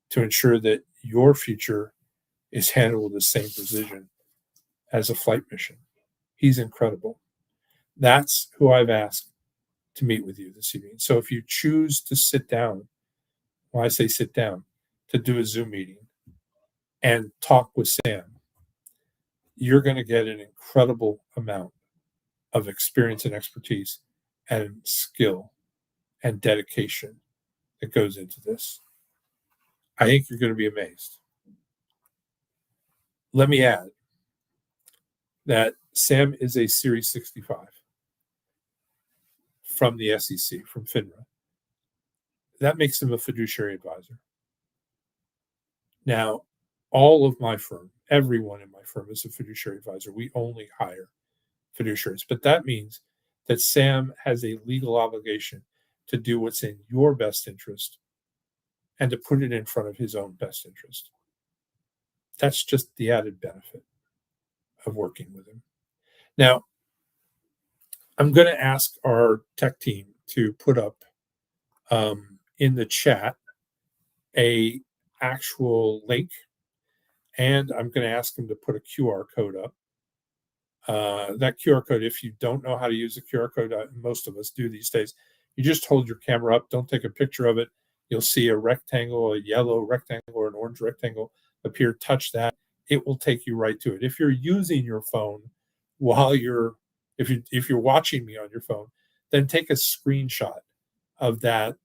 to ensure that your future is handled with the same precision as a flight mission. He's incredible. That's who I've asked to meet with you this evening. So if you choose to sit down, when I say sit down, to do a Zoom meeting and talk with Sam, you're going to get an incredible amount of experience and expertise and skill and dedication that goes into this. I think you're going to be amazed. Let me add that Sam is a Series 65 from the SEC, from FINRA. That makes him a fiduciary advisor. Now, all of my firm, everyone in my firm is a fiduciary advisor. We only hire fiduciaries. But that means that Sam has a legal obligation to do what's in your best interest and to put it in front of his own best interest. That's just the added benefit of working with him. Now, I'm going to ask our tech team to put up in the chat a actual link, and I'm going to ask them to put a QR code up. That QR code, if you don't know how to use a QR code, most of us do these days, you just hold your camera up, don't take a picture of it. You'll see a rectangle, a yellow rectangle, or an orange rectangle appear. Touch that. It will take you right to it. If you're using your phone while if you're watching me on your phone, then take a screenshot of that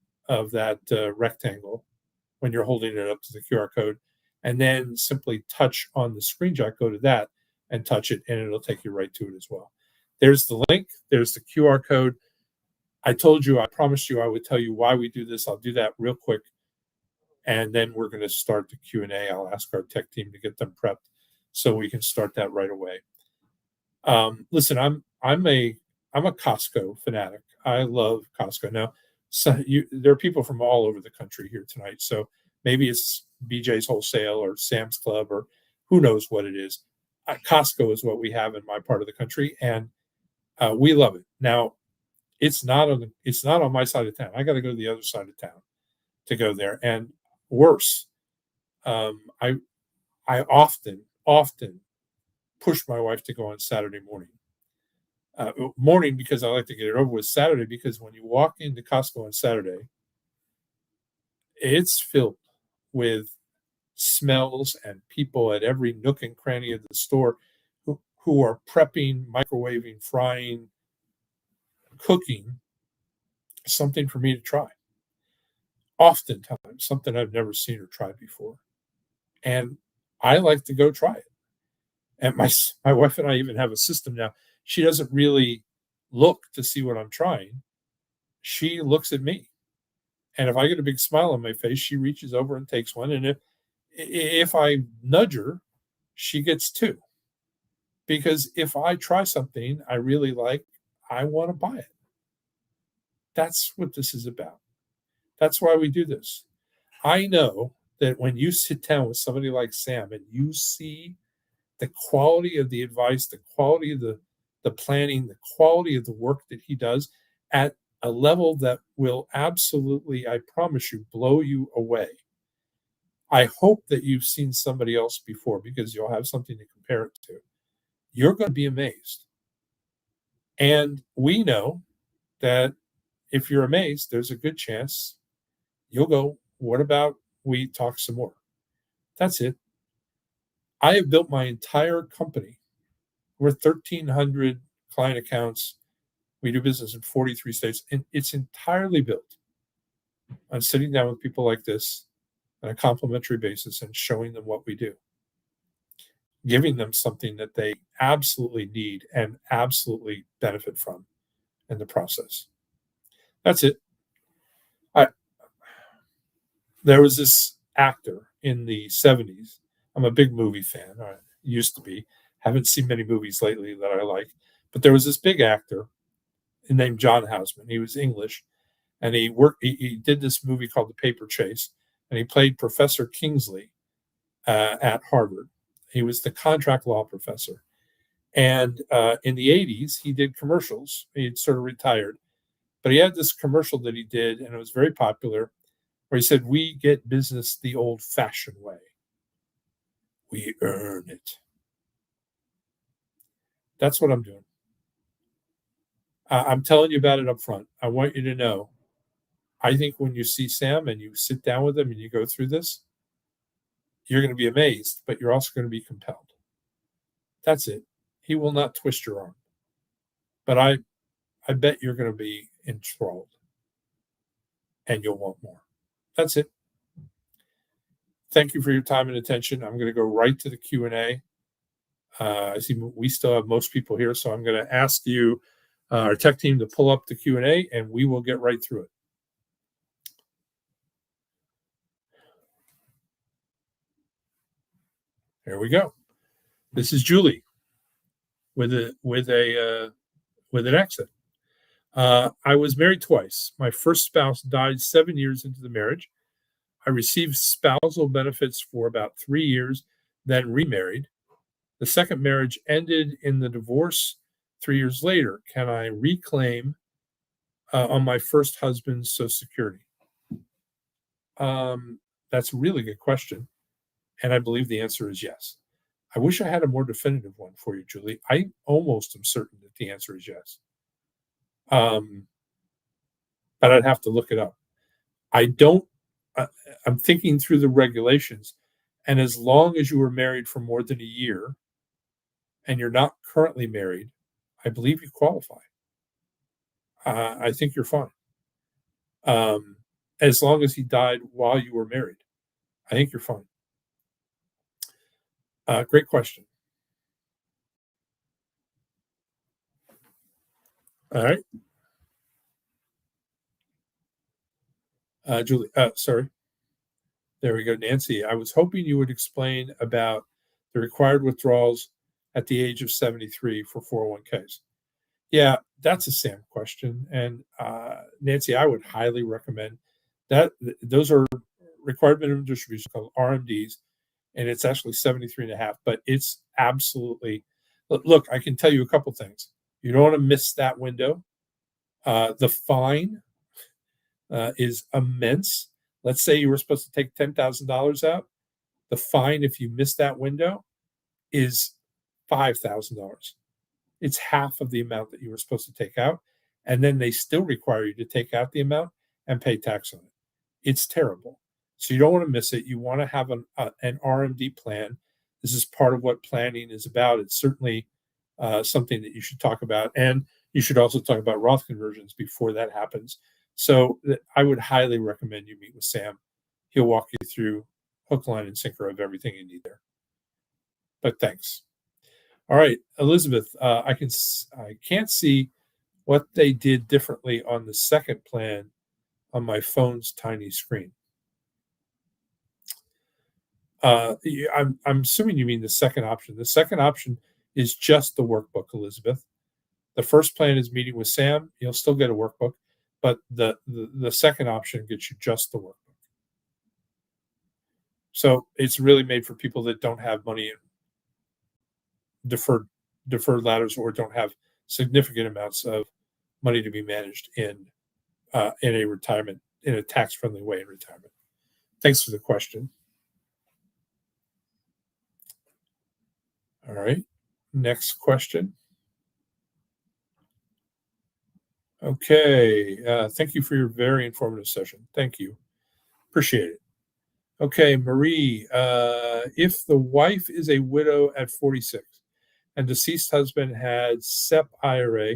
rectangle when you're holding it up to the QR code, and then simply touch on the screenshot, go to that and touch it, and it'll take you right to it as well. There's the link, there's the QR code. I promised you I would tell you why we do this. I'll do that real quick, and then we're going to start the Q&A. I'll ask our tech team to get them prepped so we can start that right away. Listen, I'm a Costco fanatic. I love Costco. Now, there are people from all over the country here tonight, so maybe it's BJ's Wholesale or Sam's Club or who knows what it is. Costco is what we have in my part of the country, and we love it. Now, it's not on my side of town. I got to go to the other side of town to go there, and worse, I often push my wife to go on Saturday morning. Morning because I like to get it over with. Saturday because when you walk into Costco on Saturday, it's filled with smells and people at every nook and cranny of the store who are prepping, microwaving, frying, cooking something for me to try. Oftentimes, something I've never seen or tried before. And I like to go try it. And my wife and I even have a system now. She doesn't really look to see what I'm trying. She looks at me. And if I get a big smile on my face, she reaches over and takes one. And if I nudge her, she gets two. Because if I try something I really like, I want to buy it. That's what this is about. That's why we do this. I know that when you sit down with somebody like Sam and you see the quality of the advice, the quality of the planning, the quality of the work that he does at a level that will absolutely, I promise you, blow you away. I hope that you've seen somebody else before because you'll have something to compare it to. You're going to be amazed. And we know that if you're amazed, there's a good chance you'll go, what about we talk some more? That's it. I have built my entire company. We're 1,300 client accounts. We do business in 43 states, and it's entirely built on sitting down with people like this on a complimentary basis and showing them what we do, giving them something that they absolutely need and absolutely benefit from in the process. That's it. There was this actor in the 70s. I'm a big movie fan. I used to be. Haven't seen many movies lately that I like. But there was this big actor named John Houseman. He was English, and he did this movie called The Paper Chase, and he played Professor Kingsley at Harvard. He was the contract law professor. And in the 80s, he did commercials. He had sort of retired. But he had this commercial that he did, and it was very popular, where he said, "We get business the old-fashioned way. We earn it." That's what I'm doing. I'm telling you about it up front. I want you to know. I think when you see Sam and you sit down with him and you go through this, you're going to be amazed, but you're also going to be compelled. That's it. He will not twist your arm. But I bet you're going to be enthralled and you'll want more. That's it. Thank you for your time and attention. I'm going to go right to the Q&A. I see we still have most people here, so I'm going to ask you, our tech team, to pull up the Q&A, and we will get right through it. There we go. This is Julie with an accent. I was married twice. My first spouse died 7 years into the marriage. I received spousal benefits for about 3 years, then remarried. The second marriage ended in the divorce 3 years later, can I reclaim on my first husband's Social Security? Um, that's a really good question. And I believe the answer is yes. I wish I had a more definitive one for you, Julie. I almost am certain that the answer is yes. Um, but I'd have to look it up. I don't, uh, I'm thinking through the regulations. And as long as you were married for more than a year and you're not currently married, I believe you qualify. I think you're fine. Um, as long as he died while you were married, I think you're fine. Great question. All right. Julie, sorry. There we go, Nancy. I was hoping you would explain about the required withdrawals at the age of 73 for 401ks. Yeah, that's a Sam question. And Nancy, I would highly recommend that. Those are required minimum distributions called RMDs, and it's actually 73 and a half, but it's absolutely, look, I can tell you a couple things. You don't want to miss that window. The fine is immense. Let's say you were supposed to take $10,000 out. The fine, if you miss that window, is $5,000. It's half of the amount that you were supposed to take out. And then they still require you to take out the amount and pay tax on it. It's terrible. So you don't want to miss it. You want to have an RMD plan. This is part of what planning is about. It's certainly something that you should talk about. And you should also talk about Roth conversions before that happens. So I would highly recommend you meet with Sam. He'll walk you through hook, line, and sinker of everything you need there. But thanks. All right, Elizabeth, I can't see what they did differently on the second plan on my phone's tiny screen. I'm assuming you mean the second option. The second option is just the workbook, Elizabeth. The first plan is meeting with Sam. You'll still get a workbook, but the second option gets you just the workbook. So it's really made for people that don't have money in deferred ladders or don't have significant amounts of money to be managed in a retirement in a tax friendly way in retirement. Thanks for the question. All right, next question. Okay, thank you for your very informative session. Thank you, appreciate it. Okay, Marie, if the wife is a widow at 46 and deceased husband had SEP IRA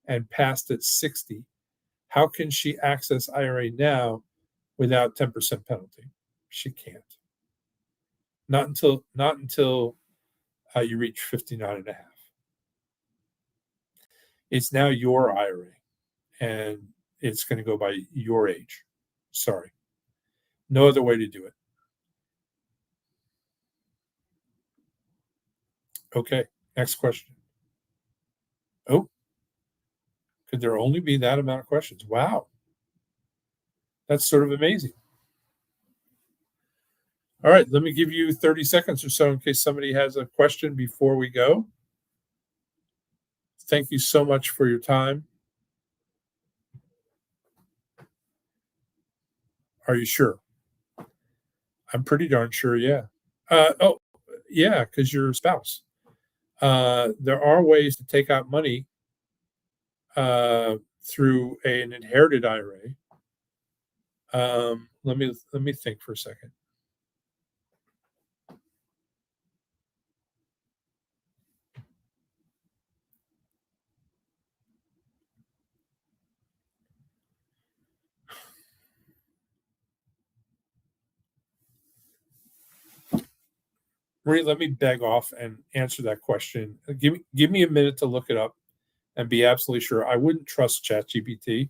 and passed at 60, how can she access IRA now without 10% penalty? She can't. Not until you reach 59 and a half. It's now your IRA and it's going to go by your age. Sorry. No other way to do it. Okay, next question. Oh, could there only be that amount of questions? Wow. That's sort of amazing. All right, let me give you 30 seconds or so in case somebody has a question before we go. Thank you so much for your time. Are you sure? I'm pretty darn sure, yeah. Oh, yeah, because you're a spouse. There are ways to take out money through an inherited IRA. Let me think for a second. Marie, let me beg off and answer that question. Give me a minute to look it up and be absolutely sure. I wouldn't trust ChatGPT,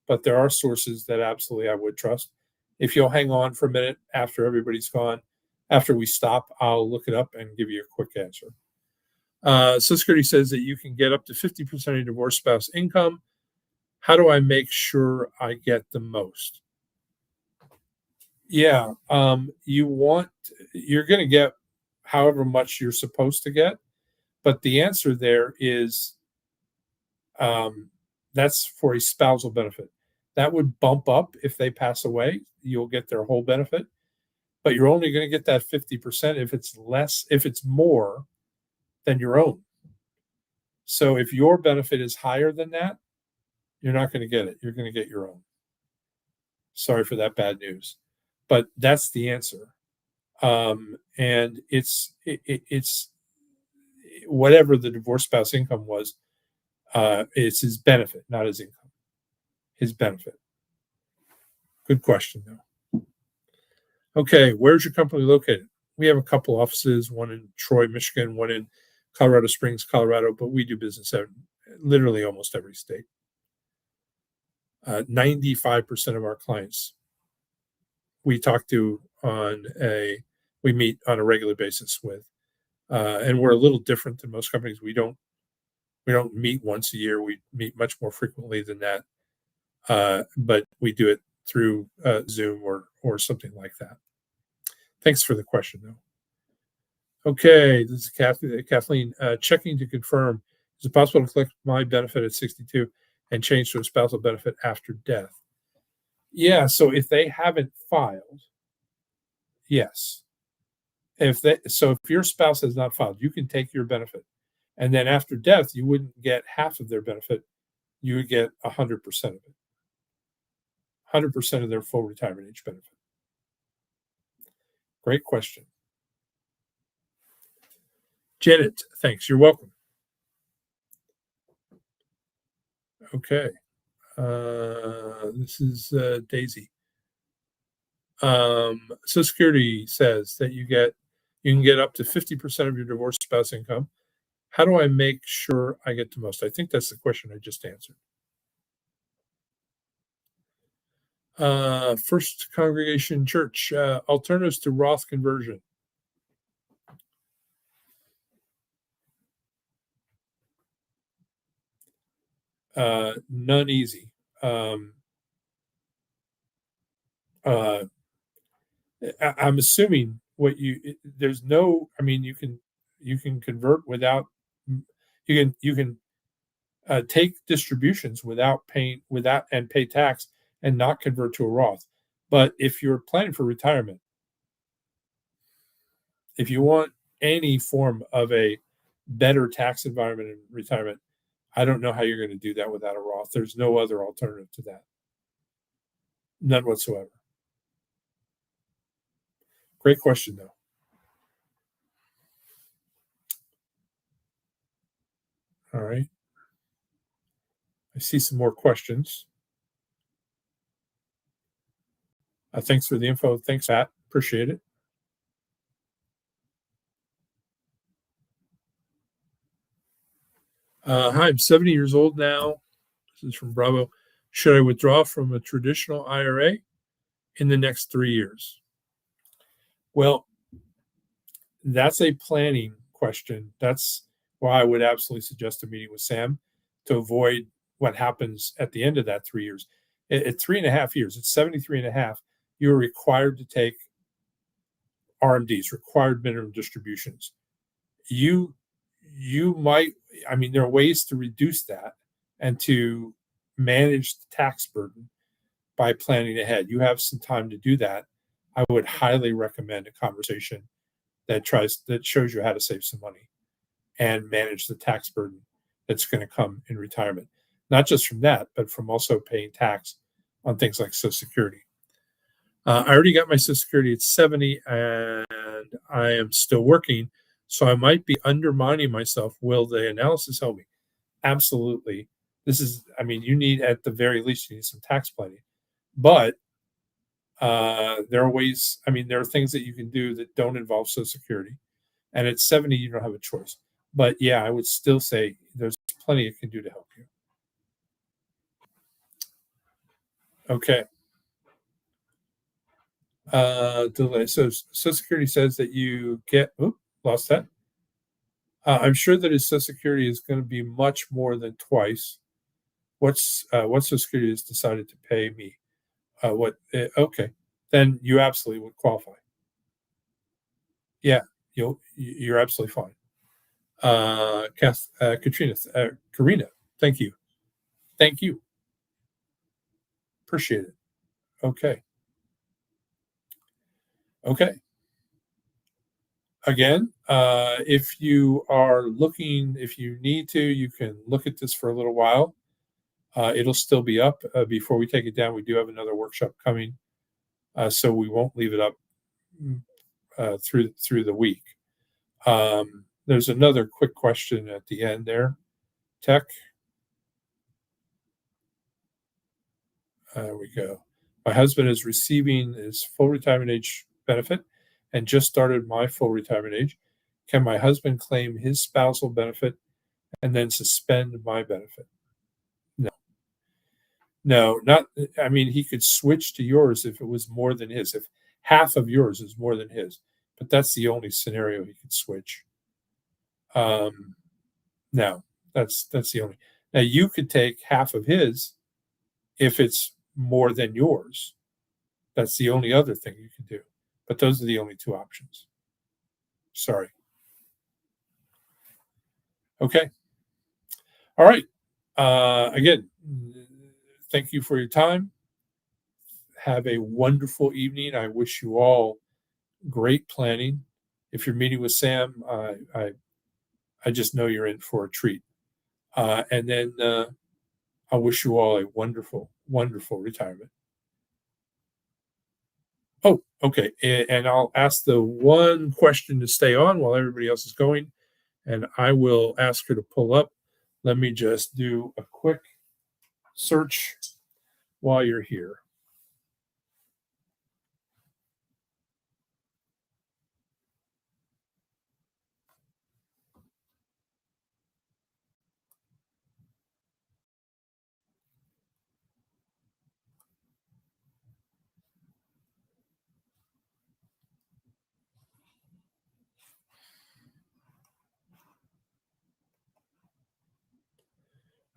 but there are sources that absolutely I would trust. If you'll hang on for a minute after everybody's gone, after we stop, I'll look it up and give you a quick answer. Social Security says that you can get up to 50% of your divorced spouse income. How do I make sure I get the most? Yeah, you're going to get however much you're supposed to get, but the answer there is That's for a spousal benefit. That would bump up if they pass away. You'll get their whole benefit, but you're only going to get that 50% if it's more than your own. So if your benefit is higher than that, you're not going to get it. You're going to get your own. Sorry for that bad news, but that's the answer. And it's whatever the divorced spouse income was. It's his benefit, not his income. His benefit. Good question, though. Okay, where's your company located? We have a couple offices, one in Troy, Michigan, one in Colorado Springs, Colorado, but we do business in literally almost every state. 95% of our clients we meet on a regular basis with, and we're a little different than most companies. We don't meet once a year. We meet much more frequently than that, but we do it through Zoom or something like that. Thanks for the question, though. Okay, this is Kathleen checking to confirm: is it possible to collect my benefit at 62 and change to a spousal benefit after death? Yeah. So if they haven't filed, yes. If your spouse has not filed, you can take your benefit, and then after death, you wouldn't get half of their benefit. You would get 100% of it, 100% of their full retirement age benefit. Great question. Janet, thanks. You're welcome. Okay. This is Daisy. Social Security says that you can get up to 50% of your divorced spouse income. How do I make sure I get the most? I think that's the question I just answered. First Congregation Church, alternatives to Roth conversion. None easy. I'm assuming there's no. I mean, you can convert without. You can take distributions without and pay tax and not convert to a Roth. But if you're planning for retirement, if you want any form of a better tax environment in retirement, I don't know how you're going to do that without a Roth. There's no other alternative to that. None whatsoever. Great question, though. All right. I see some more questions. Thanks for the info. Thanks, Pat. Appreciate it. Hi, I'm 70 years old now. This is from Bravo. Should I withdraw from a traditional IRA in the next 3 years? Well, that's a planning question. That's why I would absolutely suggest a meeting with Sam to avoid what happens at the end of that 3 years. At 3.5 years, it's 73 and a half, you're required to take RMDs, required minimum distributions. You might, I mean, there are ways to reduce that and to manage the tax burden by planning ahead. You have some time to do that. I would highly recommend a conversation that shows you how to save some money and manage the tax burden that's going to come in retirement. Not just from that, but from also paying tax on things like Social Security. I already got my Social Security at 70 and I am still working, so I might be undermining myself. Will the analysis help me? Absolutely. At the very least, you need some tax planning. But there are ways, there are things that you can do that don't involve Social Security. And at 70, you don't have a choice. But yeah, I would still say there's plenty it can do to help you. Okay. Delay. So Social Security says that you get, lost that. I'm sure that his Social Security is going to be much more than twice what Social Security has decided to pay me. Okay, then you absolutely would qualify. Yeah, you're absolutely fine. Karina, thank you. Thank you. Appreciate it. Okay. Okay. Again, if you are looking, if you need to, you can look at this for a little while. It'll still be up before we take it down. We do have another workshop coming, so we won't leave it up mm, through the week. There's another quick question at the end there. Tech, there we go. My husband is receiving his full retirement age benefit and just started my full retirement age. Can my husband claim his spousal benefit and then suspend my benefit? No, no, not. I mean, he could switch to yours if it was more than his, if half of yours is more than his, but that's the only scenario he could switch. Um, no, that's the only. Now you could take half of his if it's more than yours. That's the only other thing you can do. But those are the only two options. Sorry. Okay. All right. Again, thank you for your time. Have a wonderful evening. I wish you all great planning. If you're meeting with Sam, I just know you're in for a treat. And then I wish you all a wonderful, wonderful retirement. Oh, okay. And I'll ask the one question to stay on while everybody else is going, and I will ask her to pull up. Let me just do a quick search while you're here.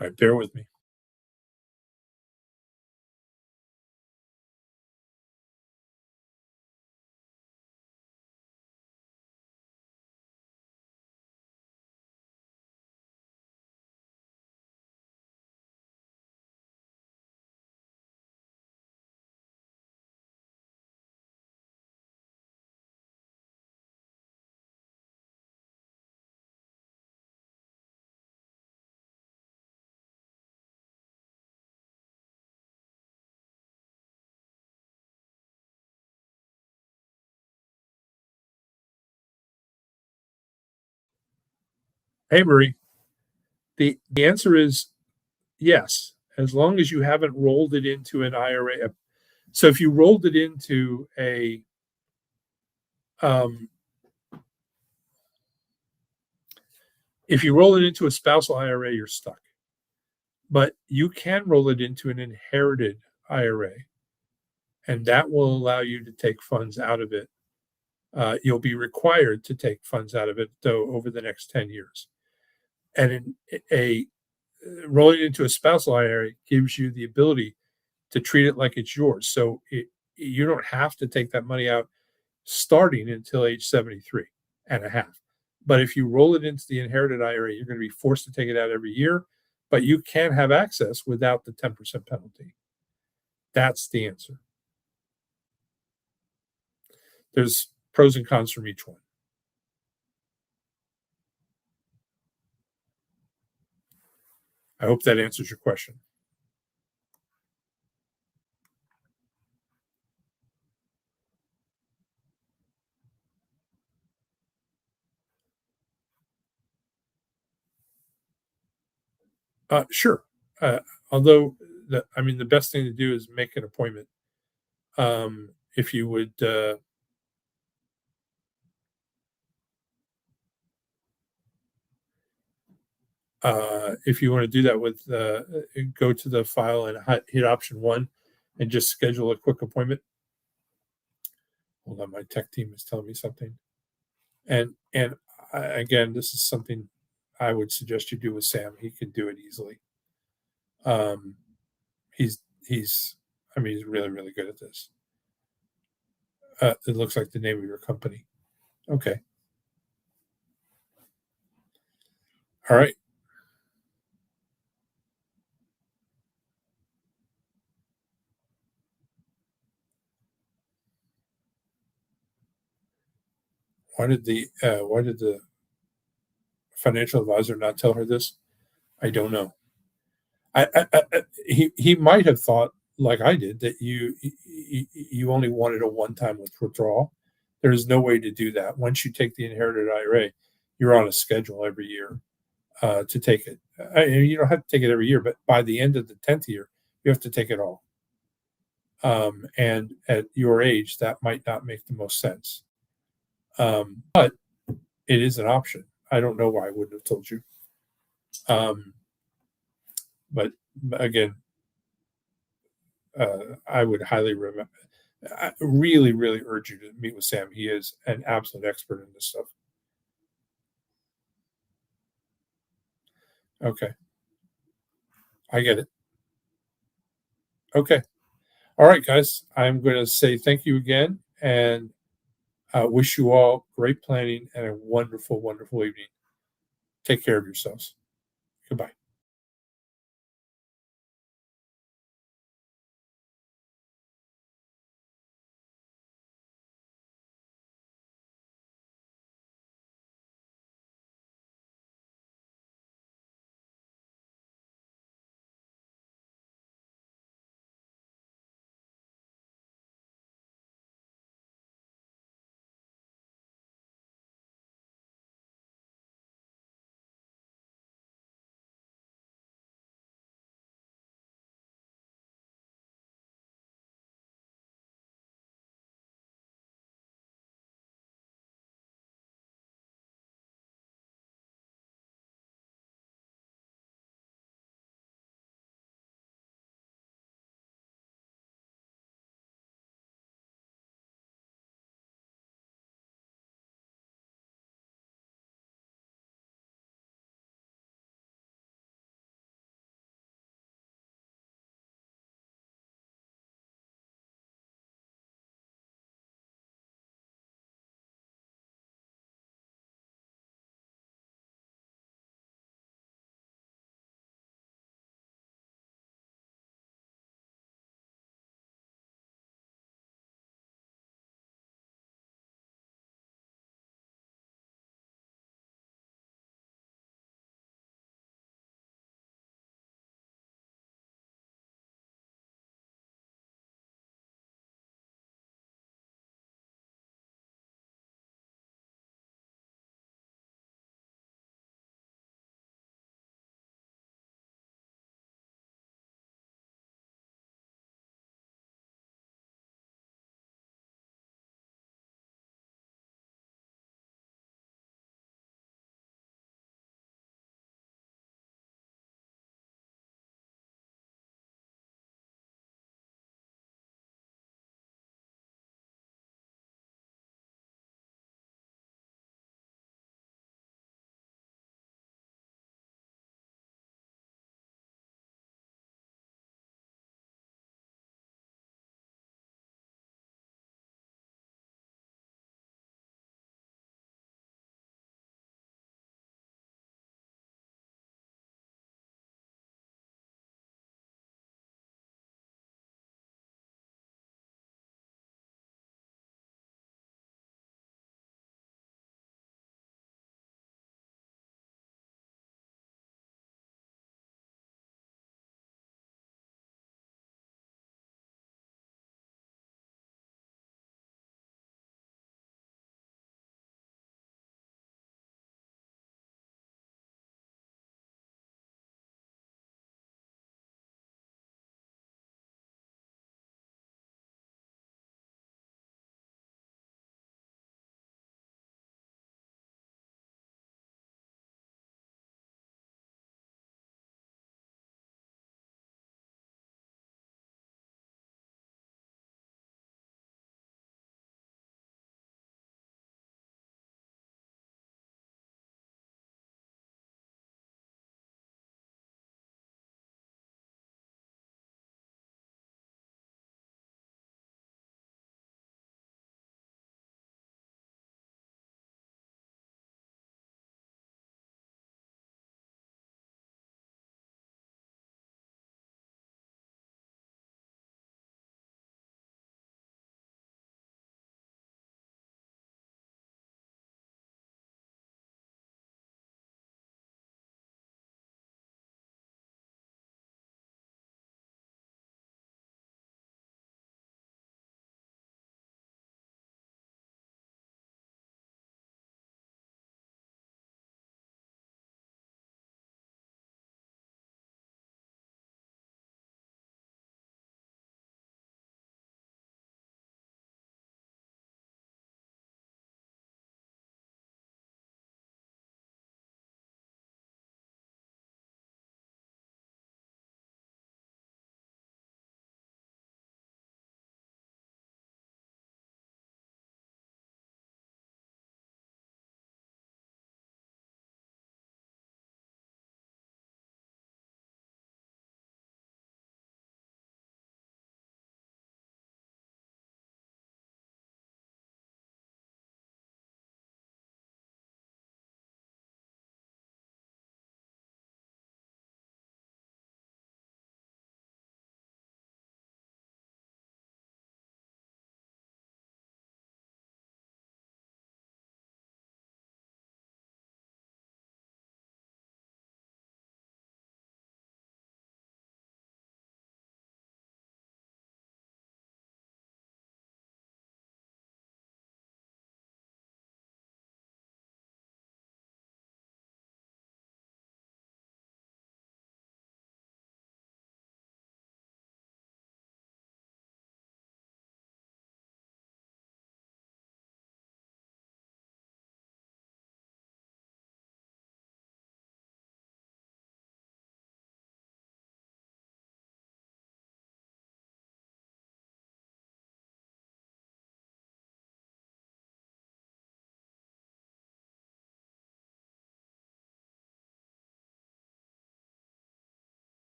All right, bear with me. Hey, Marie. The answer is yes, as long as you haven't rolled it into an IRA. So if you rolled it into a um, if you roll it into a spousal IRA, you're stuck. But you can roll it into an inherited IRA, and that will allow you to take funds out of it. You'll be required to take funds out of it, though, over the next 10 years. And in a rolling into a spousal IRA gives you the ability to treat it like it's yours. So you don't have to take that money out starting until age 73 and a half. But if you roll it into the inherited IRA, you're going to be forced to take it out every year, but you can have access without the 10% penalty. That's the answer. There's pros and cons from each one. I hope that answers your question. Sure. Uh, Although, I mean, the best thing to do is make an appointment. If you would, if you want to do that with, go to the file and hit option one and just schedule a quick appointment. Hold on, my tech team is telling me something. And again, this is something I would suggest you do with Sam. He can do it easily. Um, he's I mean, he's really, really good at this. It looks like the name of your company. Okay. All right. Why did the financial advisor not tell her this? I don't know. He might have thought like I did that you only wanted a one-time withdrawal. There is no way to do that. Once you take the inherited IRA, you're on a schedule every year to take it. You don't have to take it every year, but by the end of the 10th year, you have to take it all. And at your age, that might not make the most sense. But it is an option. I don't know why I wouldn't have told you. Um, but again, I would I really, really urge you to meet with Sam. He is an absolute expert in this stuff. Okay, I get it. Okay, all right, guys. I'm going to say thank you again, and wish you all great planning and a wonderful, wonderful evening. Take care of yourselves. Goodbye.